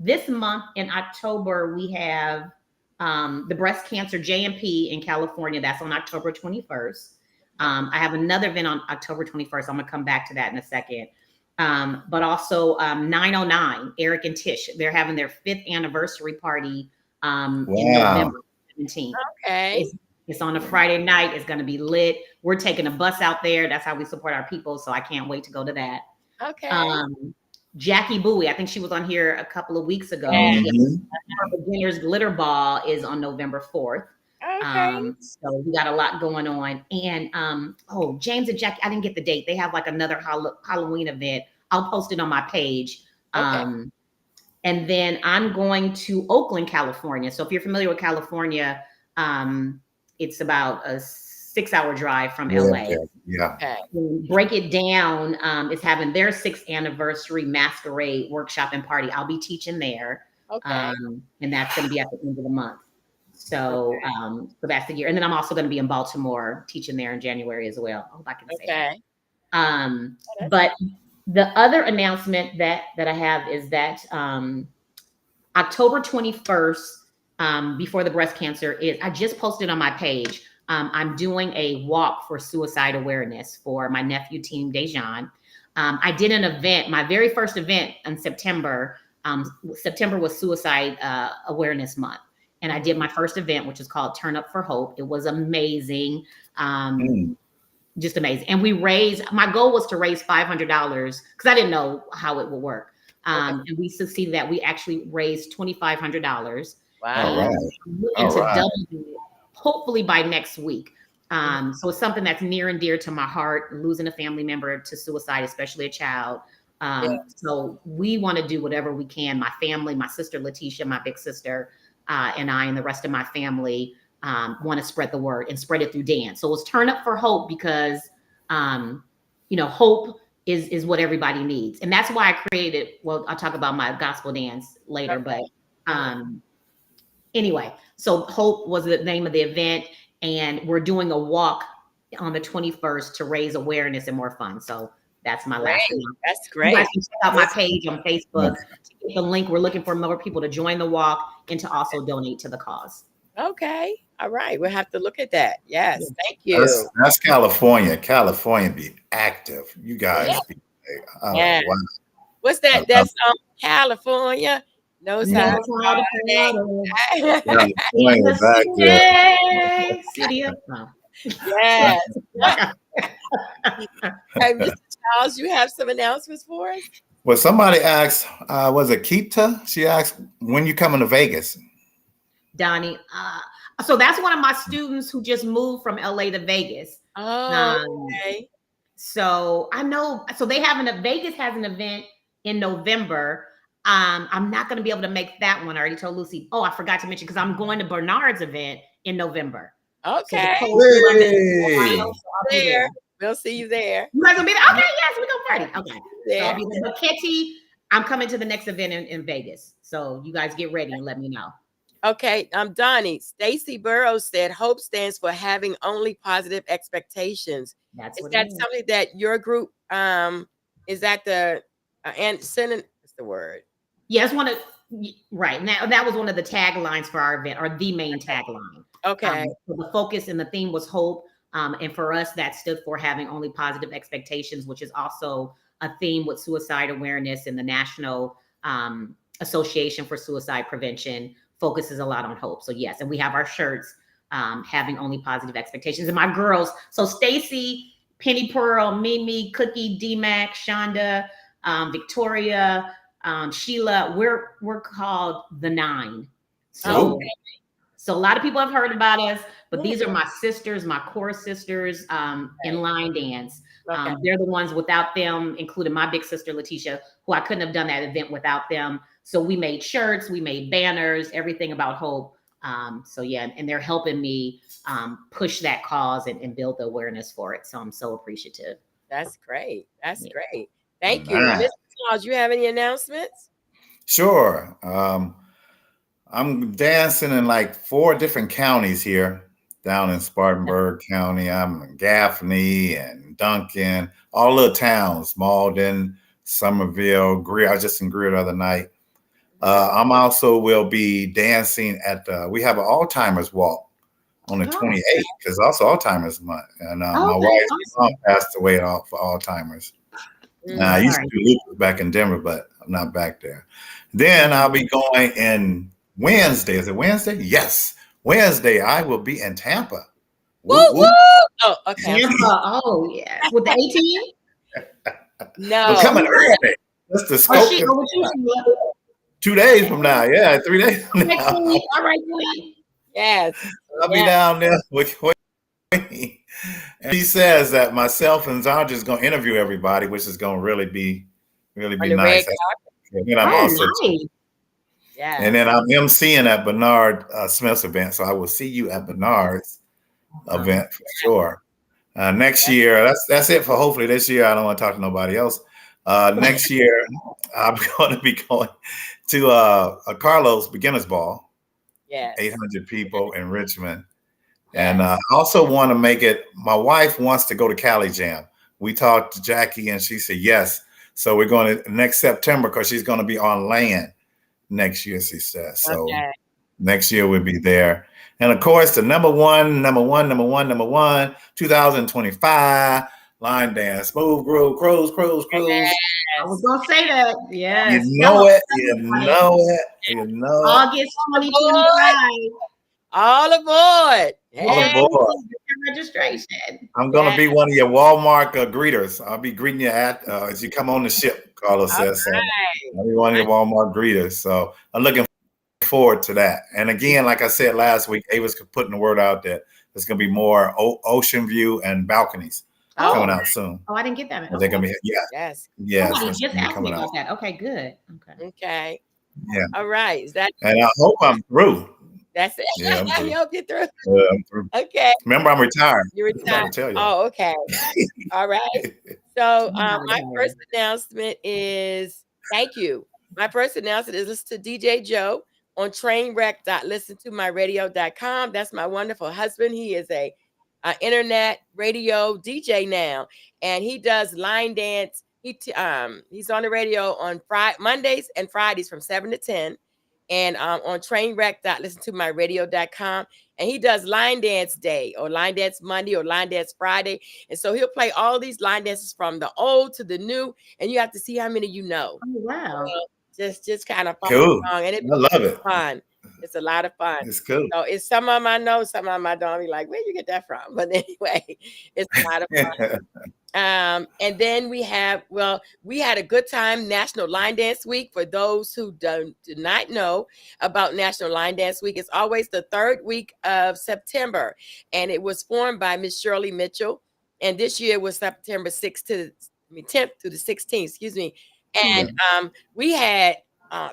B: this month in October, we have the breast cancer JMP in California. That's on October 21st. I have another event on October 21st. I'm going to come back to that in a second. But also 909, Eric and Tish, they're having their 5th anniversary party in November 17th.
C: Okay.
B: It's on a Friday night. It's going to be lit. We're taking a bus out there. That's how we support our people. So I can't wait to go to that.
C: Okay.
B: Jackie Bowie, I think she was on here a couple of weeks ago.
D: Mhm.
B: Her beginner's glitter ball is on November 4th.
C: Okay.
B: So we got a lot going on. And James and Jackie, I didn't get the date. They have like another Halloween event. I'll post it on my page.
C: Okay.
B: And then I'm going to Oakland, California. So if you're familiar with California, it's about a 6-hour drive from LA.
D: Yeah.
C: Okay.
B: Break It Down is having their 6th anniversary masquerade workshop and party. I'll be teaching there.
C: Okay.
B: And that's going to be at the end of the month. So, so that's the year. And then I'm also going to be in Baltimore teaching there in January as well. I hope I can say that. But the other announcement that I have is that October 21st, before the breast cancer is, I just posted on my page. I'm doing a walk for suicide awareness for my nephew, Team Dejan. I did an event, my very first event in September. September was Suicide Awareness Month. And I did my first event, which is called Turn Up for Hope. It was amazing. Just amazing. And my goal was to raise $500 because I didn't know how it would work. And we succeeded that. We actually raised $2,500.
C: Wow.
B: I'm looking to double it, hopefully by next week. So it's something that's near and dear to my heart, losing a family member to suicide, especially a child. So we want to do whatever we can. My family, my sister Letitia, my big sister, and I and the rest of my family want to spread the word and spread it through dance. So it's Turn Up for Hope because, hope is what everybody needs. And that's why I created, well, I'll talk about my gospel dance later, but anyway, so Hope was the name of the event, and we're doing a walk on the 21st to raise awareness and more fun. So that's my last one.
C: That's great.
B: You guys can check out my page on Facebook to get the link. We're looking for more people to join the walk and to also donate to the cause.
C: Okay. All right. We'll have to look at that. Yes. Thank you.
D: That's California. California be active. You guys be
C: What's that? That's California. Knows
B: Knows
C: how
B: how to party.
D: Yeah, I'm playing
B: The
D: it back there.
B: city of oh.
C: Yes. Hey, Mr. Charles, you have some announcements for us?
D: Well, somebody asked, was it Keepta? She asked, when you coming to Vegas?
B: Donnie. So that's one of my students who just moved from LA to Vegas.
C: Oh, okay.
B: So I know. So they have Vegas has an event in November. I'm not going to be able to make that one. I already told Lucy. Oh, I forgot to mention because I'm going to Bernard's event in November.
C: Okay.
B: So the
D: Hey.
B: Ohio, so I'll be
C: There. We'll see you there.
B: You guys gonna be there? Okay, yes, we're gonna party. Okay. So
C: There.
B: I'll be there. But Ketty, I'm coming to the next event in Vegas. So you guys get ready and let me know.
C: Okay, Donnie. Stacy Burrows said hope stands for having only positive expectations.
B: That's
C: Is
B: what
C: that
B: it is.
C: something that your group is that the and sending what's the word?
B: Yeah, it's one of right now. That was one of the taglines for our event, or the main tagline.
C: Okay.
B: So the focus and the theme was hope. And for us, that stood for having only positive expectations, which is also a theme with suicide awareness, and the National Association for Suicide Prevention focuses a lot on hope. So yes, and we have our shirts having only positive expectations. And my girls, so Stacy, Penny Pearl, Mimi, Cookie, D-Mac, Shonda, Victoria, Sheila, we're called the Nine. So,
C: Okay.
B: so a lot of people have heard about us, but these are my sisters, my core sisters in line dance.
C: Okay.
B: They're the ones. Without them, including my big sister Letitia, who I couldn't have done that event without them. So we made shirts, we made banners, everything about hope. So yeah, and they're helping me push that cause and build the awareness for it. So I'm so appreciative.
C: That's great. That's
B: Yeah.
C: great. Thank you.
D: Nice.
C: Mr. Charles, you have any announcements?
D: Sure. I'm dancing in like 4 different counties here down in Spartanburg County. I'm in Gaffney and Duncan, all little towns, Malden, Somerville, Greer. I was just in Greer the other night. I'm also will be dancing at we have an Alzheimer's walk on the 28th because also Alzheimer's month, and my
B: Okay,
D: wife's
B: awesome.
D: mom passed away for Alzheimer's. I used to do lupus back in Denver, but I'm not back there. Then I'll be going in Wednesday. Is it Wednesday? Yes, Wednesday. I will be in Tampa.
C: Woo,
D: Woo,
C: woo.
D: woo.
C: Oh, okay.
B: Tampa, oh yeah, with the 18.
C: No.
D: I'm coming early. That's the
B: Oh,
D: scope.
B: she, oh, she,
D: 2 days from now. Yeah, 3 days from
B: next
D: now.
B: week. All right, Queen.
C: Yes.
D: I'll be down there with Queen. And he says that myself and Zarja is going to interview everybody, which is going to really be
C: On the
D: nice.
C: red
D: And then I'm
B: Oh,
D: also,
B: nice.
C: Yeah.
D: and then I'm emceeing at Bernard Smith's event, so I will see you at Bernard's event for sure. Next year, that's it for hopefully this year. I don't want to talk to nobody else. Next year, I'm going to be going to a Carlos Beginners Ball,
C: Yes.
D: 800 people in Richmond. And I also want to make it, my wife wants to go to Cali Jam. We talked to Jackie and she said yes. So we're going to next September because she's going to be on land next year, she says. So next year we'll be there. And of course, the number one, 2025 line dance, smooth groove, cruise.
B: I was gonna say that. Yes.
D: You know it.
B: August 2025.
C: All aboard.
D: All aboard.
B: Registration.
D: I'm going to be one of your Walmart greeters. I'll be greeting you as you come on the ship, Carlos says. So I'll be one of your Walmart greeters. So I'm looking forward to that. And again, like I said last week, Ava's putting the word out that there's going to be more ocean view and balconies coming out soon.
B: Oh, I didn't get that.
D: They're going to be,
C: Yes.
B: Somebody just asked me about that. Okay, good.
C: Okay.
D: Yeah.
C: All right. Is that?
D: And I hope I'm through.
C: That's it.
D: Yeah, I'm through.
C: You hope you're through.
D: I'm through.
C: Okay.
D: Remember, I'm retired.
C: You're retired.
D: Tell you.
C: Oh, okay. All right. So my first announcement is thank you. My first announcement is listen to DJ Joe on trainwreck.listentomyradio.com. That's my wonderful husband. He is a internet radio DJ now, and he does line dance. He's on the radio on Mondays and Fridays from 7 to 10. And on trainwreck.listentomyradio.com. And he does line dance day or line dance Monday or line dance Friday. And so he'll play all these line dances from the old to the new. And you have to see how many you know.
B: Oh, wow.
C: just kind of
D: Cool.
C: along, and
D: I love it.
C: fun. It's a lot of fun.
D: It's cool.
C: So it's some of them I know, some of them I don't. Be like, where you get that from? But anyway, it's a lot of fun. And then we had a good time, National Line Dance Week. For those who do not know about National Line Dance Week, it's always the third week of September, and it was formed by Miss Shirley Mitchell, and this year was September 10th to the 16th, excuse me. And we had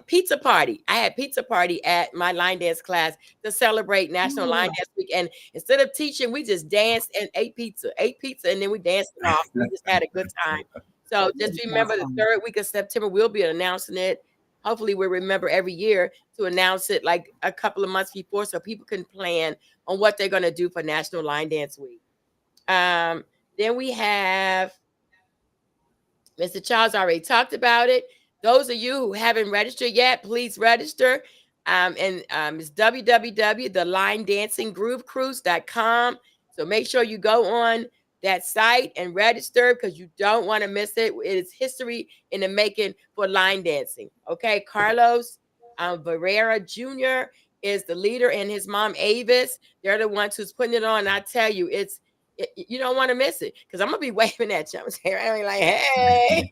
C: pizza party. I had pizza party at my line dance class to celebrate National Line Dance Week. And instead of teaching, we just danced and ate pizza, and then we danced it off. We just had a good time. So just remember the third week of September, we'll be announcing it. Hopefully we'll remember every year to announce it like a couple of months before so people can plan on what they're going to do for National Line Dance Week. Then we have Mr. Charles already talked about it. Those of you who haven't registered yet, please register. It's www.thelinedancinggroovecruise.com. So make sure you go on that site and register because you don't want to miss it. It is history in the making for line dancing. Okay, Carlos Barrera Jr. is the leader, and his mom Avis. They're the ones who's putting it on. And I tell you, you don't want to miss it because I'm gonna be waving at you. I'm saying, like, hey,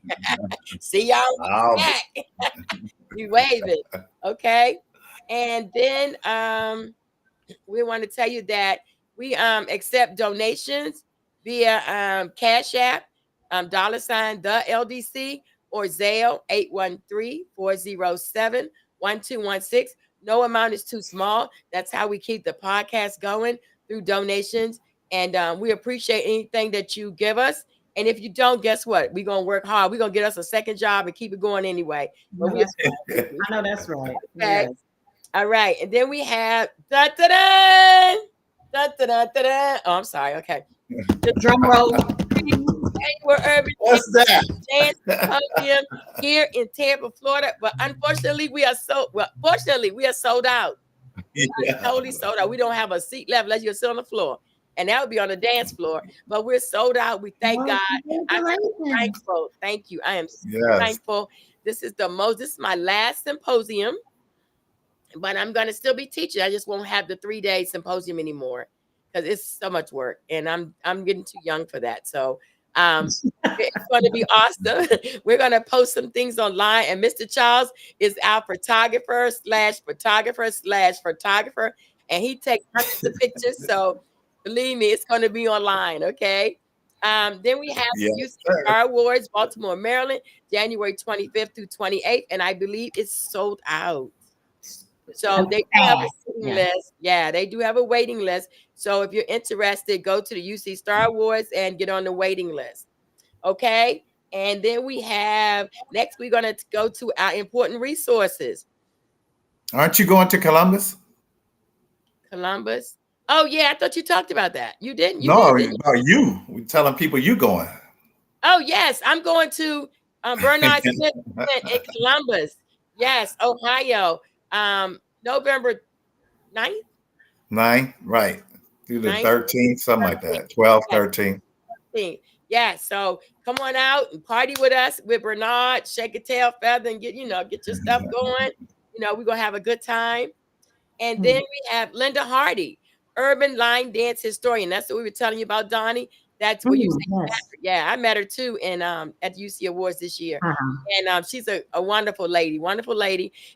C: see y'all back. You wave it, okay? And then we want to tell you that we accept donations via Cash App, $, the LDC, or Zelle 813-407-1216. No amount is too small. That's how we keep the podcast going, through donations. And we appreciate anything that you give us. And if you don't, guess what? We're going to work hard. We're going to get us a second job and keep it going anyway.
B: I know that's right.
C: Okay. Yes. All right. And then we have da-da-da, da-da-da-da-da. Oh, I'm sorry. Okay.
B: The drum roll.
C: What's that? Dance Symposium here in Tampa, Florida. But unfortunately, we are sold out.
D: Yeah.
C: Totally sold out. We don't have a seat left unless you're sit on the floor. And that would be on the dance floor. But we're sold out. We thank God. I'm so thankful. Thank you. I am so thankful. This is my last symposium. But I'm going to still be teaching. I just won't have the 3-day symposium anymore because it's so much work. And I'm getting too young for that. So it's going to be awesome. We're going to post some things online. And Mr. Charles is our photographer. And he takes hundreds of pictures. So believe me, it's going to be online, okay? Then we have the UC Star Awards, Baltimore, Maryland, January 25th through 28th, and I believe it's sold out. So they do have a waiting list. Yeah, they do have a waiting list. So if you're interested, go to the UC Star Awards and get on the waiting list, okay? And then we have, next we're going to go to our important resources.
D: Aren't you going to Columbus?
C: Columbus? Oh, yeah, I thought you talked about that. You didn't?
D: About you. We're telling people you going.
C: Oh, yes. I'm going to Bernard Smith in Columbus. Yes, Ohio. November 9th?
D: 9th, right. Through the 13th, something like that. 12, 13.
C: Yeah, so come on out and party with us, with Bernard, shake a tail feather and get your stuff going. We're going to have a good time. And then we have Linda Hardy, urban line dance historian. That's what we were telling you about, Donnie. That's what you said. Yeah, I met her too at the UC Awards this year. And she's a wonderful lady.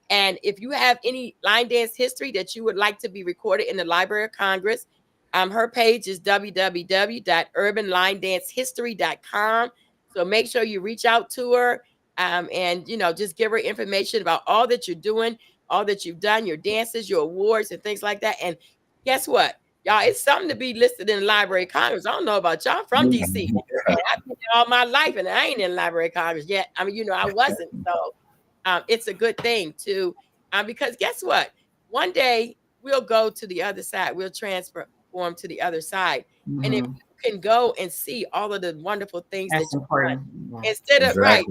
C: And if you have any line dance history that you would like to be recorded in the Library of Congress, her page is www.urbanlinedancehistory.com. So make sure you reach out to her and just give her information about all that you're doing, all that you've done, your dances, your awards, and things like that. And guess what? Y'all, it's something to be listed in the Library of Congress. I don't know about y'all. I'm from DC. And I've been there all my life, and I ain't in the Library of Congress yet. I mean, I wasn't. So it's a good thing too, because guess what? One day we'll go to the other side. We'll transform to the other side. And if you can go and see all of the wonderful things that's that you've done, instead of at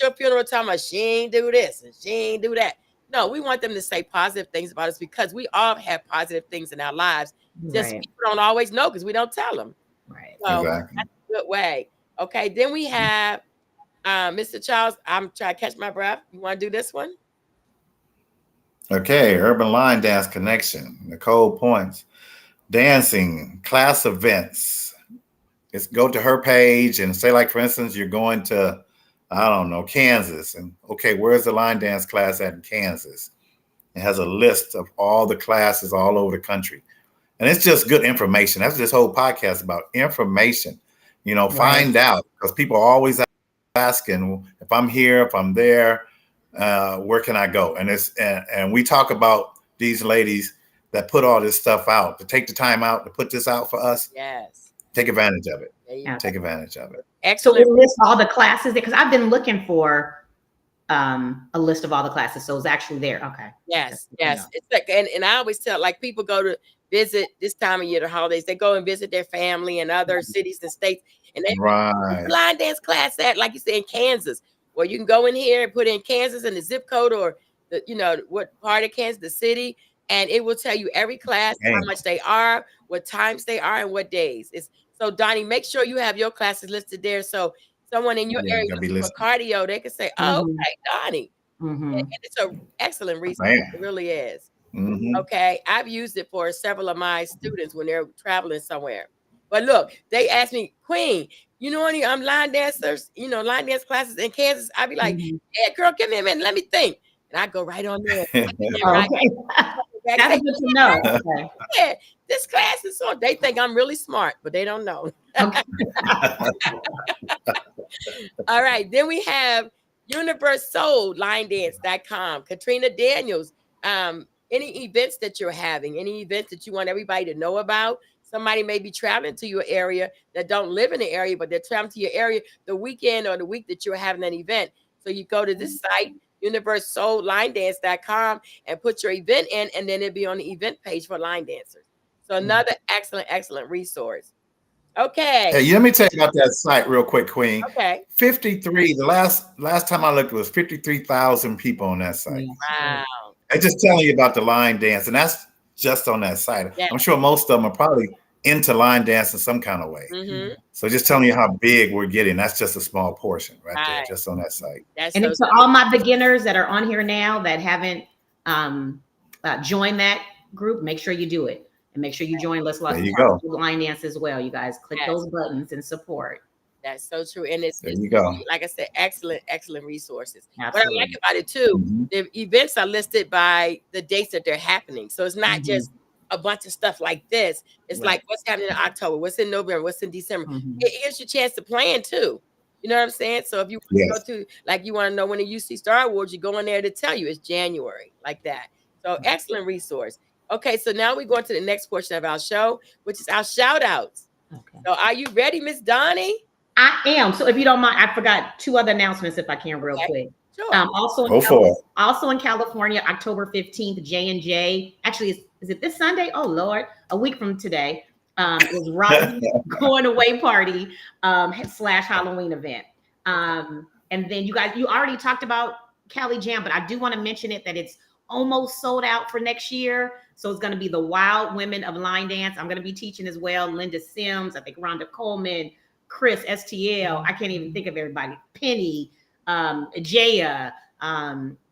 C: your funeral talking about she ain't do this and she ain't do that. No, we want them to say positive things about us because we all have positive things in our lives. Just people don't always know because we don't tell them.
B: Right.
C: So that's a good way. Okay. Then we have Mr. Charles, I'm trying to catch my breath. You want to do this one?
D: Okay, Urban Line Dance Connection. Nicole Points. Dancing, class events. It's go to her page and say, like, for instance, you're going to, I don't know, Kansas. And okay, where's the line dance class at in Kansas? It has a list of all the classes all over the country. And it's just good information. That's this whole podcast about information. You know, find out, because people are always asking if I'm here, if I'm there, where can I go? And and we talk about these ladies that put all this stuff out, to take the time out to put this out for us.
C: Yes.
D: Take advantage of it.
B: Yeah.
D: Take advantage of it.
B: So
C: Excellent.
B: it lists all the classes because I've been looking for a list of all the classes. So it's actually there. Okay.
C: Yes,
B: Yeah.
C: yes. It's like, and I always tell, like, people go to visit this time of year, the holidays, they go and visit their family in other cities and states, and they
D: Right.
C: line dance class at, like you said, in Kansas. Well, you can go in here and put in Kansas and the zip code, or the, you know, what part of Kansas, the city, and it will tell you every class, how much they are, what times they are, and what days. It's so, Donnie, make sure you have your classes listed there, so someone in your
D: Yeah,
C: area
D: gotta be
C: for
D: listening.
C: cardio, they can say, "Oh,
B: Mhm.
C: okay, Donnie."
B: Mhm.
C: And it's an excellent resource.
D: Man.
C: It really is.
D: Mhm.
C: Okay, I've used it for several of my students when they're traveling somewhere. But look, they asked me, Queen, you know any line dancers, you know, line dance classes in Kansas? I'd be like,
B: Mhm.
C: yeah, girl, give me a minute, let me think. And I go right on there.
B: Okay. That's good to know. Okay.
C: Yeah, this class is on. They think I'm really smart, but they don't know.
B: Okay.
C: All right, then we have universesoullinedance.com. Katrina Daniels. Any events that you're having, any events that you want everybody to know about. Somebody may be traveling to your area that don't live in the area, but they're traveling to your area the weekend or the week that you're having an event. So you go to this site, universesoullinedance.com, and put your event in, and then it'll be on the event page for line dancers. So another excellent resource. Okay.
D: Hey, let me tell you about that site real quick, Queen.
C: Okay.
D: 53. The last time I looked, it was 53,000 people on that site.
C: Wow.
D: I'm just telling you about the line dance, and that's just on that site.
C: Yeah.
D: I'm sure most of them are probably into line dance in some kind of way.
C: Mm-hmm.
D: So just telling you how big we're getting. That's just a small portion right there,
C: Right.
D: just on that site.
C: That's
B: And
C: so
B: it's to all my beginners that are on here now that haven't joined that group, make sure you do it. And make sure you join Let's
D: There you go.
B: Line Dance as well. You guys click
C: Yes.
B: those buttons and support.
C: That's so true. And it's
D: There you go.
C: like I said, excellent resources.
B: Absolutely.
C: What I like about it too,
D: Mhm.
C: the events are listed by the dates that they're happening. So it's not
B: Mhm.
C: just a bunch of stuff like this. It's
B: Right.
C: like what's happening in October, what's in November, what's in December.
B: Mhm.
C: It gives you a chance to plan too. You know what I'm saying? So if you
D: Yes.
C: go to, like, you want to know when the UC Star Awards, you go in there to tell you it's January, like that. So excellent resource. Okay, so now we're going to the next portion of our show, which is our shout outs.
B: Okay.
C: So are you ready, Miss Donnie?
B: I am. So if you don't mind, I forgot 2 other announcements if I can real
C: Okay.
B: quick.
C: Sure.
B: Also,
D: Go for it.
B: also in California, October 15th, J&J. Actually, is it this Sunday? Oh Lord, a week from today. Is Robbie's going away party / Halloween event. And then you already talked about Cali Jam, but I do want to mention it that it's almost sold out for next year. So it's going to be the Wild Women of Line Dance. I'm going to be teaching as well. Linda Sims, I think Rhonda Coleman, Chris STL. I can't even think of everybody. Penny, Jaya,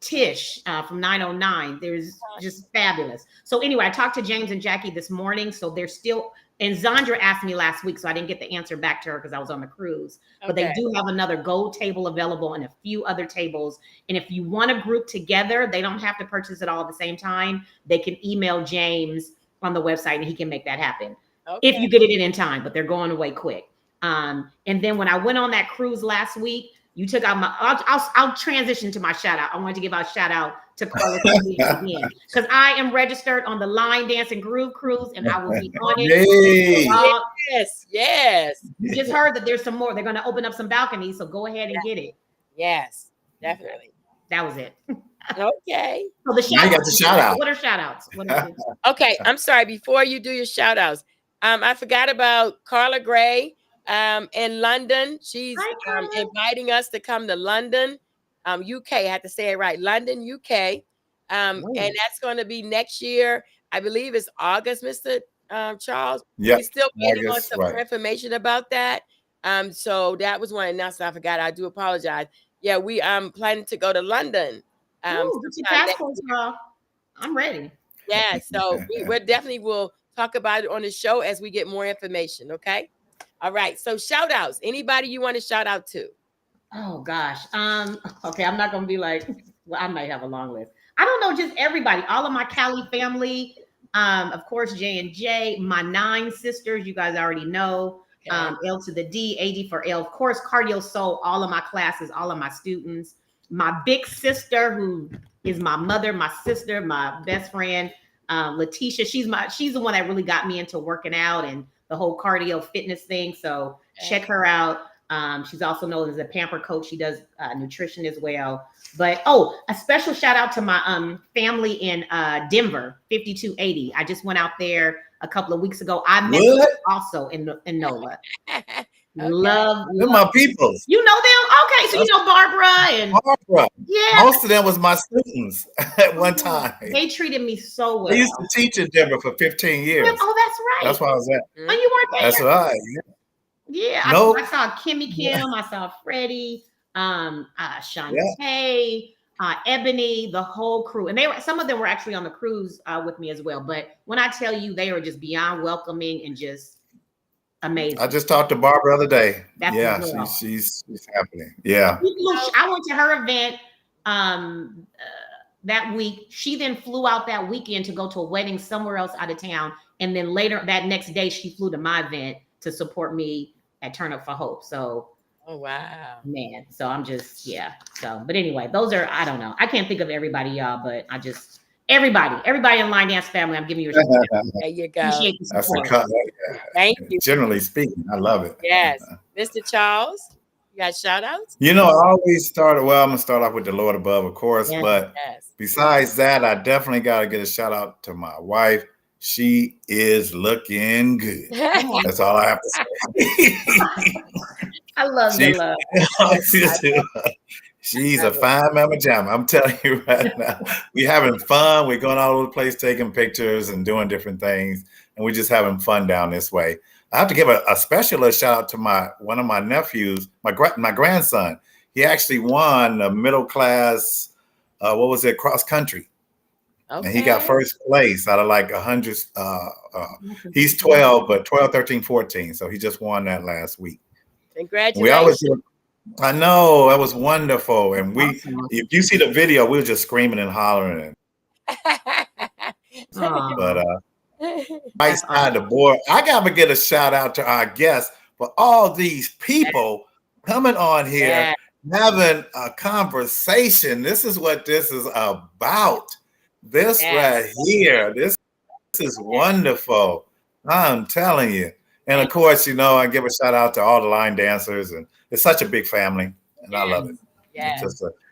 B: Tish from 909. There's just fabulous. So anyway, I talked to James and Jackie this morning. So they're still, and Zandra asked me last week, so I didn't get the answer back to her because I was on the cruise. But they
C: Okay.
B: do have another gold table available and a few other tables. And if you want to group together, they don't have to purchase it all at the same time. They can email James on the website and he can make that happen.
C: Okay.
B: If you get it in time, but they're going away quick. And then when I went on that cruise last week, you took out my, I'll transition to my shout out. I wanted to give a shout out to Carlos again, because I am registered on the Line Dance and Groove Cruise and I will be on it.
D: Yay.
C: Yes.
B: You just heard that there's some more. They're going to open up some balconies, so go ahead and get it.
C: Yes, definitely.
B: That was it.
C: Okay.
B: So the
D: Now you got the shout out.
B: What are shout outs? What is it?
C: Okay. I'm sorry. Before you do your shout outs, I forgot about Carla Gray in London. She's
B: Hi, Carla.
C: inviting us to come to London, UK. I had to say it right. London, UK. And that's going to be next year. I believe it's August, Mr. Charles.
D: Yep.
C: We're still waiting on
D: August,
C: some
D: right.
C: more information about that. So that was one announcement I forgot. I do apologize. Yeah, we planning to go to London.
B: Ooh, get your
C: sometime
B: passports, girl. I'm ready.
C: Yeah, so we definitely will talk about it on the show as we get more information. Okay. All right. So shout outs. Anybody you want to shout out to?
B: Oh gosh. Okay, I'm not gonna be like, well, I might have a long list. I don't know, just everybody, all of my Cali family, of course, J and J, my 9 sisters, you guys already know. L to the D, AD for L, of course, Cardio Soul, all of my classes, all of my students, my big sister, who is my mother, my sister, my best friend, Letitia. She's the one that really got me into working out and the whole cardio fitness thing. So check her out. She's also known as a pamper coach. She does nutrition as well. But a special shout out to my family in Denver, 5280. I just went out there a couple of weeks ago. I met them also in NOLA.
C: Okay.
B: Love
D: my peoples.
B: You know them? Okay, so you know Barbara and
D: Barbara.
B: Yeah.
D: Most of them was my students at one time.
B: They treated me so well.
D: I used to teach in Denver for 15 years.
B: Oh, that's right.
D: That's why I was at.
B: Oh, you weren't there?
D: That's right.
B: Yeah,
D: Nope.
B: I saw Kimmy Kim, I saw Freddie, Shantae, Ebony, the whole crew, and some of them were actually on the cruise with me as well. But when I tell you, they were just beyond welcoming and just amazing.
D: I just talked to Barbara the other day.
B: That's
D: yeah, she's happening. Yeah.
B: I went to her event that week. She then flew out that weekend to go to a wedding somewhere else out of town, and then later that next day, she flew to my event to support me at Turn Up for Hope. So,
C: oh wow,
B: man. So I'm just So, but anyway, those are, I don't know. I can't think of everybody, y'all, but I just everybody in Line Dance family. I'm giving you a shout out.
C: There you go.
D: That's the
C: Thank you.
D: Generally speaking, I love it.
C: Yes, Mr. Charles, you got shout outs?
D: I always start. Well, I'm gonna start off with the Lord above, of course.
C: Yes.
D: But besides that, I definitely got to get a shout out to my wife. She is looking good. That's all I have to say.
B: I love your love.
D: She's a fine mama jamma. I'm telling you right now. We're having fun. We're going all over the place, taking pictures and doing different things. And we're just having fun down this way. I have to give a special shout out to one of my nephews, my grandson. He actually won the middle class, cross country. Okay. And he got first place out of like 100. He's 12, but 12, 13, 14. So he just won that last week.
C: Congratulations.
D: I know, that was wonderful. And if you see the video, we were just screaming and hollering. But right side the board, I got to get a shout out to our guests for all these people coming on here, having a conversation. This is what this is about. This right here, this is wonderful. I'm telling you. And of course, I give a shout out to all the line dancers, and it's such a big family, and I love it.
C: Yeah.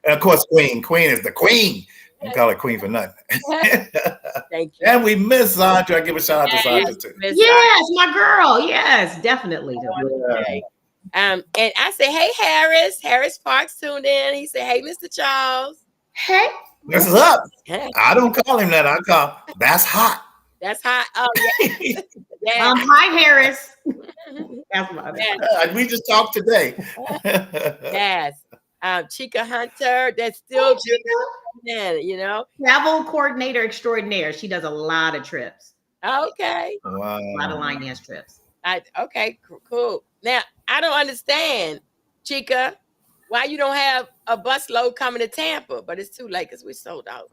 D: And of course, Queen is the queen. You call her Queen for nothing.
C: Thank you.
D: And we miss Sandra. I give a shout out to Sandra too.
B: Yes, my girl. Yes, definitely.
C: Yeah. And I say, hey, Harris Parks tuned in. He said, hey, Mr. Charles.
B: Hey.
D: This is up. I don't call him that. I call that's hot.
C: That's hot. Oh, yeah.
B: Hi, Harris.
D: We just talked today.
C: Yes. Chica Hunter. That's still
B: travel coordinator extraordinaire. She does a lot of trips.
C: Okay.
D: Wow.
B: A lot of line dance trips.
C: Okay, cool. Now, I don't understand, Chica, why you don't have a bus load coming to Tampa, but it's too late because we sold out.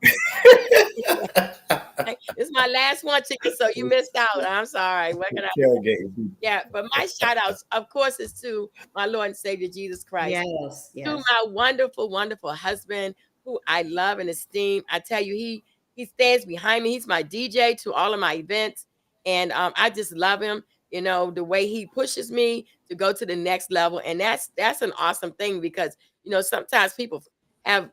C: It's my last one, Chica, so you missed out. I'm sorry. What can I do? Yeah, but my shout outs, of course, is to my Lord and Savior Jesus Christ.
B: Yes.
C: To my wonderful, wonderful husband, who I love and esteem. I tell you, he stands behind me. He's my DJ to all of my events. And I just love him, the way he pushes me to go to the next level. And that's an awesome thing because, sometimes people have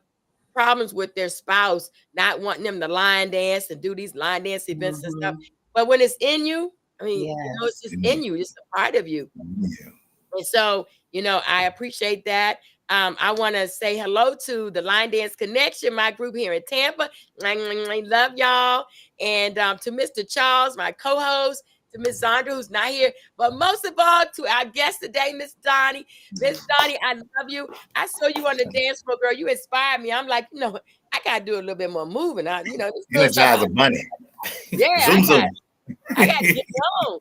C: problems with their spouse not wanting them to line dance and do these line dance events and stuff. But when it's in you, it's just in you. It's a part of you. Yeah. And so, I appreciate that. I want to say hello to the Line Dance Connection, my group here in Tampa. I love y'all. And to Mr. Charles, my co-host, to Miss Zandra, who's not here, but most of all to our guest today, Miss Donnie. Miss Donnie, I love you. I saw you on the dance floor, girl. You inspired me. I'm like, I gotta do a little bit more moving.
D: Energize a bunny.
C: Yeah,
D: Zoom, zoom.
C: I got to get on.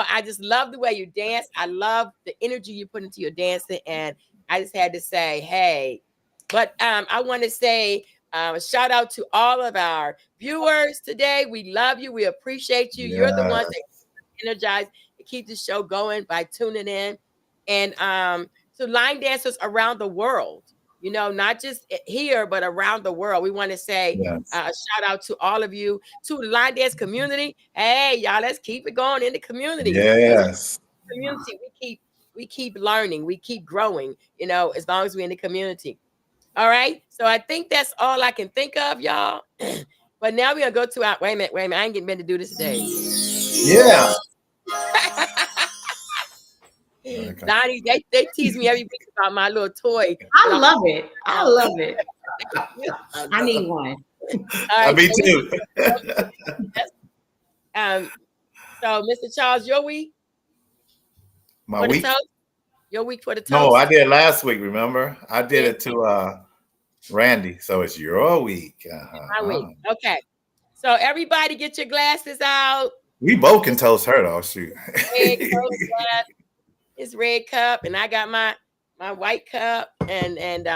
C: I just love the way you dance. I love the energy you put into your dancing, and I just had to say, hey. But I want to say a shout out to all of our viewers today. We love you. We appreciate you. You're the ones that energize to keep the show going by tuning in. And to line dancers around the world, not just here, but around the world. We want to say a shout out to all of you, to the line dance community. Hey, y'all, let's keep it going in the community.
D: Yes.
C: Community, we keep learning, we keep growing, as long as we're in the community. All right. So I think that's all I can think of, y'all. But now we're gonna go to our wait a minute. I ain't getting ready to do this today.
D: Yeah.
C: Donnie, they tease me every week about my little toy.
B: I love it. I need one.
C: Right,
D: Me too.
C: So Mr. Charles, your week?
D: My week?
C: Your week for the toast?
D: No, I did last week, remember? I did it to Randy. So it's your week.
C: My week. Okay. So everybody get your glasses out.
D: We both can toast her though. Shoot.
C: His red cup, and I got my white cup, and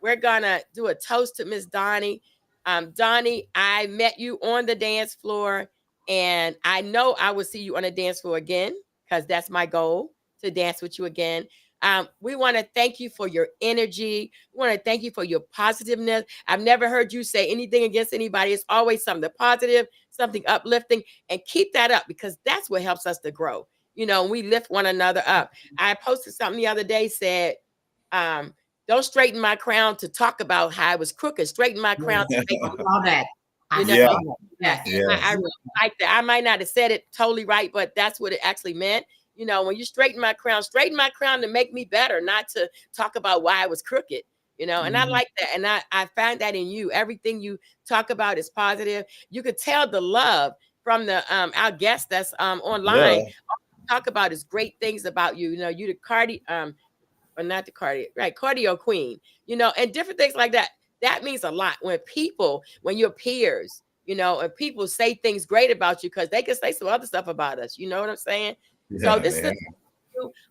C: we're gonna do a toast to Miss Donnie. Donnie, I met you on the dance floor, and I know I will see you on the dance floor again, because that's my goal, to dance with you again. We want to thank you for your energy. We want to thank you for your positiveness. I've never heard you say anything against anybody. It's always something positive, something uplifting, and keep that up, because that's what helps us to grow. We lift one another up. I posted something the other day, said, don't straighten my crown to talk about how I was crooked. Straighten my crown to make
B: all that.
C: I really like that. I might not have said it totally right, but that's what it actually meant. When you straighten my crown to make me better, not to talk about why I was crooked, and I like that. And I find that in you. Everything you talk about is positive. You could tell the love from the our guest that's online.
D: Yeah.
C: Talk about is great things about you. You the cardio queen, and different things like that. That means a lot when your peers, and people say things great about you, because they can say some other stuff about us. You know what I'm saying? So this is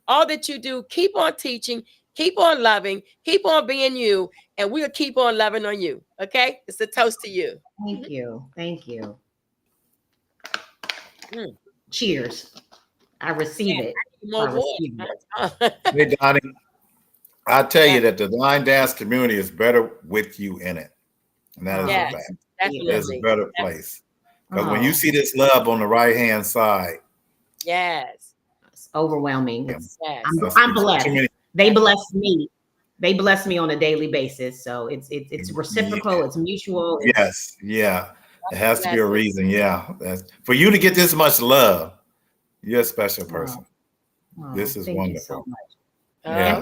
C: all that you do. Keep on teaching, keep on loving, keep on being you, and we'll keep on loving on you. Okay? It's a toast to you.
B: Thank you. Cheers. I receive it.
D: Hey, Donnie, I'll tell you that the line dance community is better with you in it. And that is a fact. It's a better place. Because when you see this love on the right-hand side.
C: Yes.
B: It's overwhelming.
C: Yes.
B: I'm blessed. They bless me. They bless me on a daily basis. So it's reciprocal. It's mutual.
D: Yes. Yeah. It has to be a reason. Yeah. For you to get this much love, you're a special person. This is wonderful.
B: So I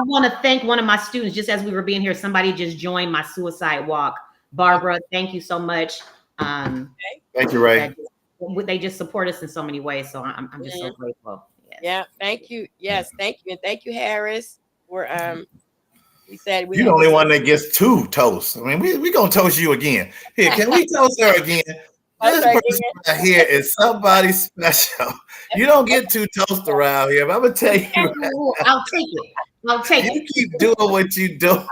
B: want to thank one of my students. Just as we were being here, somebody just joined my suicide walk. Barbara, thank you so much.
D: Thank you, Ray.
C: They just support us in so many ways. So I'm just so grateful. Yes. Yeah. Thank you. Yes. Thank you. And thank you, Harris. He said
D: you're the only one that gets 2 toasts. I mean, we gonna toast you again. Here, can we toast her again? This person right here is somebody special. You don't get 2 toasts around here, but I'm gonna tell you.
B: I'll take it.
D: You keep doing what you're doing.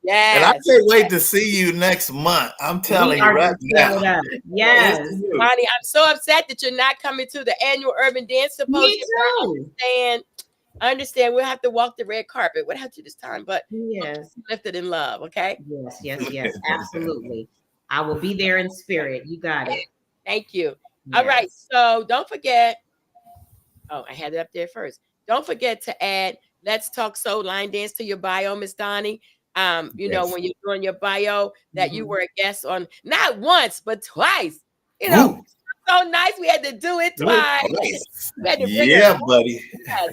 C: Yes.
D: And I can't wait to see you next month. I'm telling you right now.
B: Yes.
C: Bonnie, I'm so upset that you're not coming to the annual Urban Dance Symposium. I understand we'll have to walk the red carpet. We'll have to this time, but
B: yes,
C: lifted in love, okay?
B: Yes, absolutely. I will be there in spirit. You got it.
C: Thank you. Yes. All right, so don't forget. Oh, I had it up there first. Don't forget to add Let's Talk Soul line dance to your bio, Miss Donnie. You know, when you're doing your bio, that you were a guest on not once, but twice. You know, so nice. We had to do it twice.
D: Nice.
C: We had to bring
D: Yeah,
C: it
D: buddy.
C: Yeah.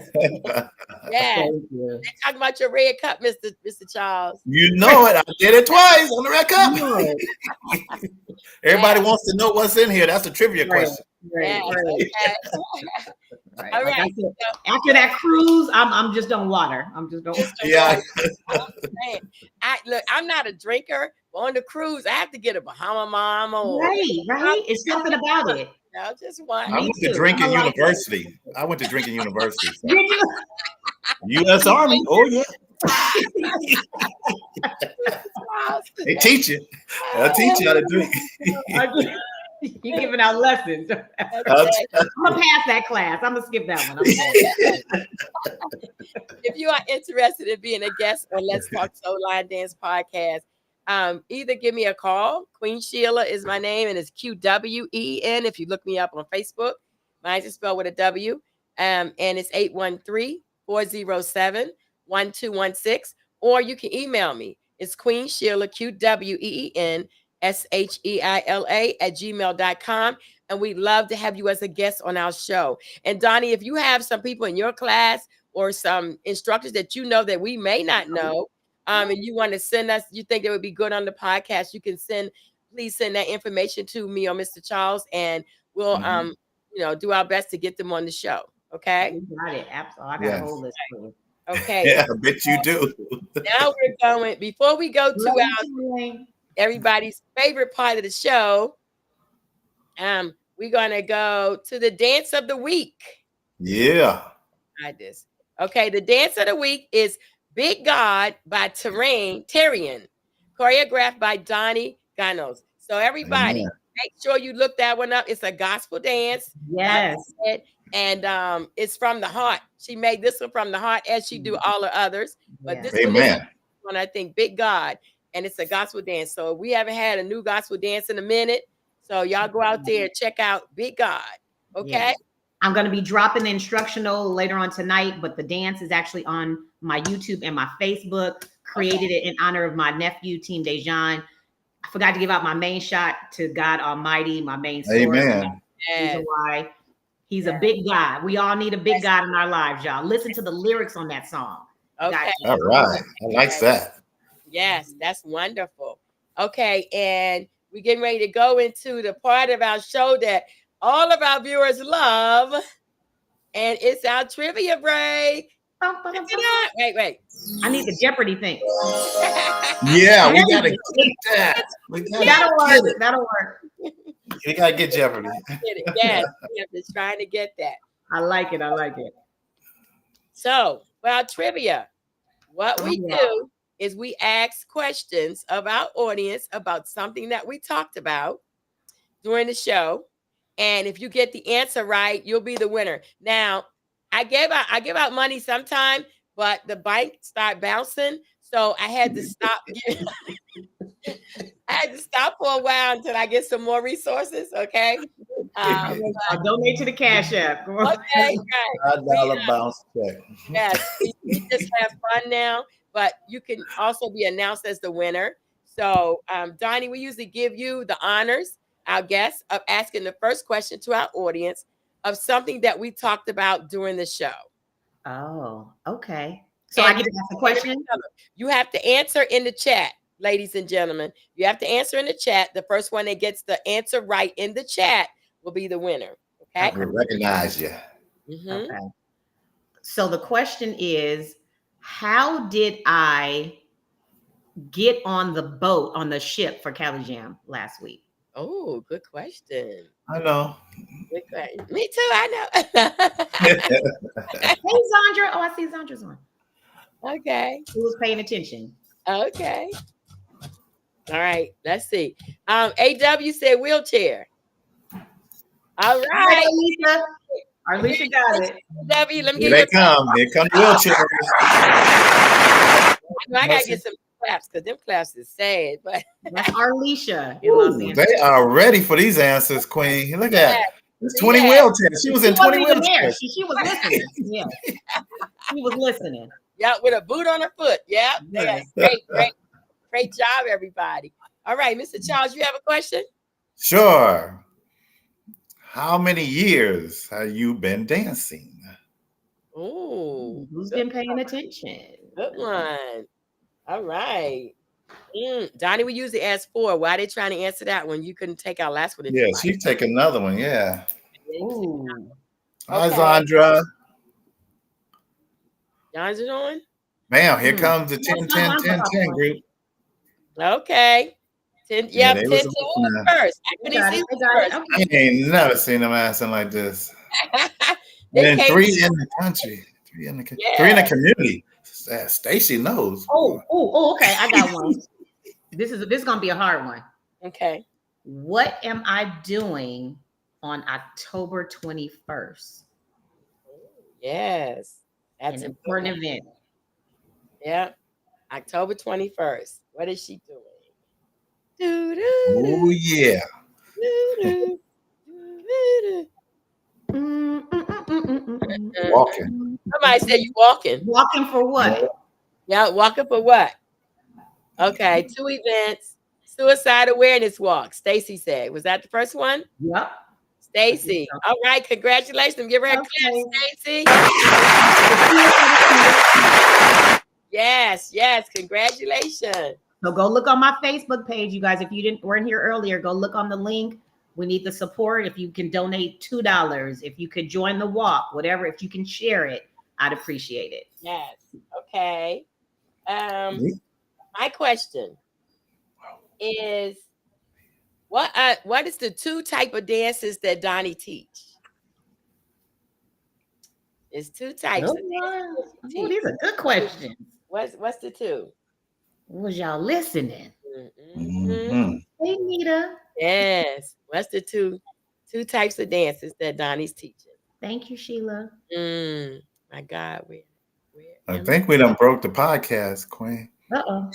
B: Thank you.
C: They talking about your red cup, Mr. Charles.
D: You know it. I did it twice on the red cup.
B: Right,
D: Everybody wants to know what's in here. That's a trivia
B: right,
D: question.
C: Yeah.
B: right.
C: Okay.
B: Right.
C: All
B: Like I
C: right.
B: said, after that cruise, I'm just on water. I'm just on.
D: Yeah.
C: Man, look, I'm not a drinker. But on the cruise, I have to get a Bahama Mama or
B: Right. It's something about it.
C: just one.
D: I went to
B: too.
D: drinking
B: I like
D: university. I went to drinking university. So.
B: Did you?
D: U.S. Army. Oh yeah. They teach you. They'll teach you how to drink.
B: You're giving out lessons.
C: Okay.
B: I'm gonna pass that class. I'm gonna skip that one.
C: If you are interested in being a guest on Let's Talk Soul Line Dance podcast, either give me a call. Queen Sheila is my name, and it's QWEN. If you look me up on Facebook, mine's is spelled with a W. And it's 813-407-1216. Or you can email me. It's Queen Sheila, QWEEN SHEILA @gmail.com. And we'd love to have you as a guest on our show. And Donnie, if you have some people in your class or some instructors that you know that we may not know, and you want to send us, you think it would be good on the podcast, you can please send that information to me or Mr. Charles, and we'll do our best to get them on the show. Okay.
B: You got it. Absolutely. I got a whole list.
C: Okay.
D: Yeah, I bet you do.
C: Now we're going, before we go to our everybody's favorite part of the show, we're gonna go to the dance of the week.
D: Yeah.
C: Okay, the dance of the week is Big God by Tyrion, choreographed by Donnie Ganos. So everybody, make sure you look that one up. It's a gospel dance.
B: Yes.
C: And it's from the heart. She made this one from the heart, as she do all the others. But this one, I think, Big God, and it's a gospel dance. So we haven't had a new gospel dance in a minute. So y'all go out there and check out Big God. Okay.
B: Yes. I'm going to be dropping the instructional later on tonight, but the dance is actually on my YouTube and my Facebook. Created it in honor of my nephew, Team Dejan. I forgot to give out my main shot to God Almighty, my main source.
D: Amen.
B: Reason why He's a big God. We all need a big God in our lives, y'all. Listen to the lyrics on that song.
C: Okay.
D: All right. I like that.
C: Yes, that's wonderful. Okay, and we're getting ready to go into the part of our show that all of our viewers love, and it's our trivia break. Wait.
B: I need the Jeopardy thing.
D: Yeah, we gotta get that.
B: That'll work.
D: We gotta get Jeopardy.
C: Yes, we have just trying to get that.
B: I like it.
C: So, well, trivia. What we do is we ask questions of our audience about something that we talked about during the show. And if you get the answer right, you'll be the winner. Now, I give out money sometime, but the bike started bouncing. So I had to stop. I had to stop for a while until I get some more resources. Okay.
B: I'll donate to the Cash App.
C: Okay.
D: $5 bounce check.
C: Yes. We just have fun now, but you can also be announced as the winner. So, Donnie, we usually give you the honors, our guests, of asking the first question to our audience of something that we talked about during the show.
B: Oh, okay. So I get to ask a question?
C: You have to answer in the chat, ladies and gentlemen. You have to answer in the chat. The first one that gets the answer right in the chat will be the winner. Okay.
D: We recognize you.
C: Mm-hmm.
B: Okay. So the question is, how did I get on the boat, on the ship for Cali Jam last week?
C: Oh, good question.
D: I know.
C: Good question. Me too. I know.
B: Hey, Zandra. Oh, I see Zandra's on.
C: Okay.
B: Who was paying attention?
C: Okay. All right. Let's see. AW said wheelchair. All right.
B: Arlisha got it.
C: AW, let me
D: Here
C: get
D: they come. Here come the wheelchairs.
C: I gotta get some claps because them claps is sad, but
B: That's Arlisha in Los Angeles.
D: They are ready for these answers, Queen. Look at it. It's 20
C: Yeah.
D: wheelchairs. She was in 20
B: wasn't even there.
D: wheelchairs.
B: She was listening. Yeah. She was listening.
C: yeah, with a boot on her foot. Yeah.
B: Yes.
C: Great job, everybody. All right, Mr. Charles, you have a question?
D: Sure. how many years have you been dancing?
C: Ooh,
B: Who's
C: good,
B: been paying attention?
C: good one. All right. Donnie, we usually ask 4. Why they trying to answer that one? You couldn't take our last one if
D: Yeah,
C: you like.
D: she take another one. Yeah.
C: Yeah, you can take-
B: Ooh.
D: Hi,
C: Okay.
D: Zandra.
C: John's it on?
D: Bam, here
B: Hmm.
D: comes the 10, 10, 10, 10 group.
C: Okay. 10,
D: Yeah,
C: yep,
D: they
C: 10
D: was
C: 10
D: listening.
C: was first. I
B: They
C: couldn't
B: got
C: see
B: it.
C: who
B: They got
C: was
B: it.
C: first.
D: I ain't never seen them acting like this.
C: They
D: And
C: came
D: 3 in the country. 3 in the
C: Yeah.
D: community. Stacy knows.
B: Oh, okay. I got one. This is gonna be a hard one.
C: Okay.
B: What am I doing on October 21st?
C: Yes. That's
B: An
C: a good
B: important
C: one.
B: event.
C: Yeah. October 21st. What is she doing?
D: Oh yeah. Walking.
C: Somebody said you walking.
B: Walking for what?
C: Yeah, walking for what? Okay, 2 events. Suicide awareness walk. Stacy said. Was that the first one?
B: Yep.
C: Stacy. All right, congratulations. Give her a clap,
B: Okay.
C: Stacy. Yes, congratulations.
B: So go look on my Facebook page, you guys. If you weren't here earlier, go look on the link. We need the support. If you can donate $2, if you could join the walk, whatever, if you can share it, I'd appreciate it.
C: Yes. Okay. My question is what is the 2 type of dances that Donnie teach? It's 2 types of dances that she
B: Oh, these are good questions.
C: What's the 2?
B: Was y'all listening?
D: Mhm.
B: Hey, Nita.
C: Yes. What's the two types of dances that Donnie's teaching?
B: Thank you, Sheila.
C: My God, where
D: I think we done broke the podcast, Queen.
B: Uh-oh.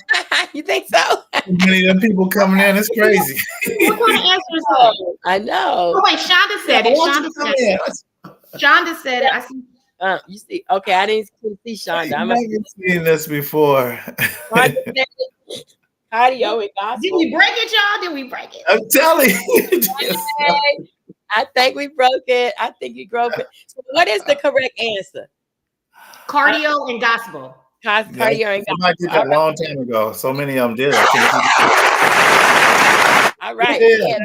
C: you think so?
D: Too many of them people coming in. It's crazy.
B: What kind of answer is that?
C: I know.
B: Oh, wait, Shonda said it. Shonda said it. I see.
C: You see, okay, I didn't see Shonda.
D: I've never seen this before.
C: Cardio and gospel.
B: Did we break it, y'all? Did we break it?
D: I'm telling you.
C: I think we broke it. I think you broke it. So what is the correct answer?
B: Cardio and gospel.
C: Cardio and
D: I did that a long time ago. So many of them did.
C: All right.
D: Yeah.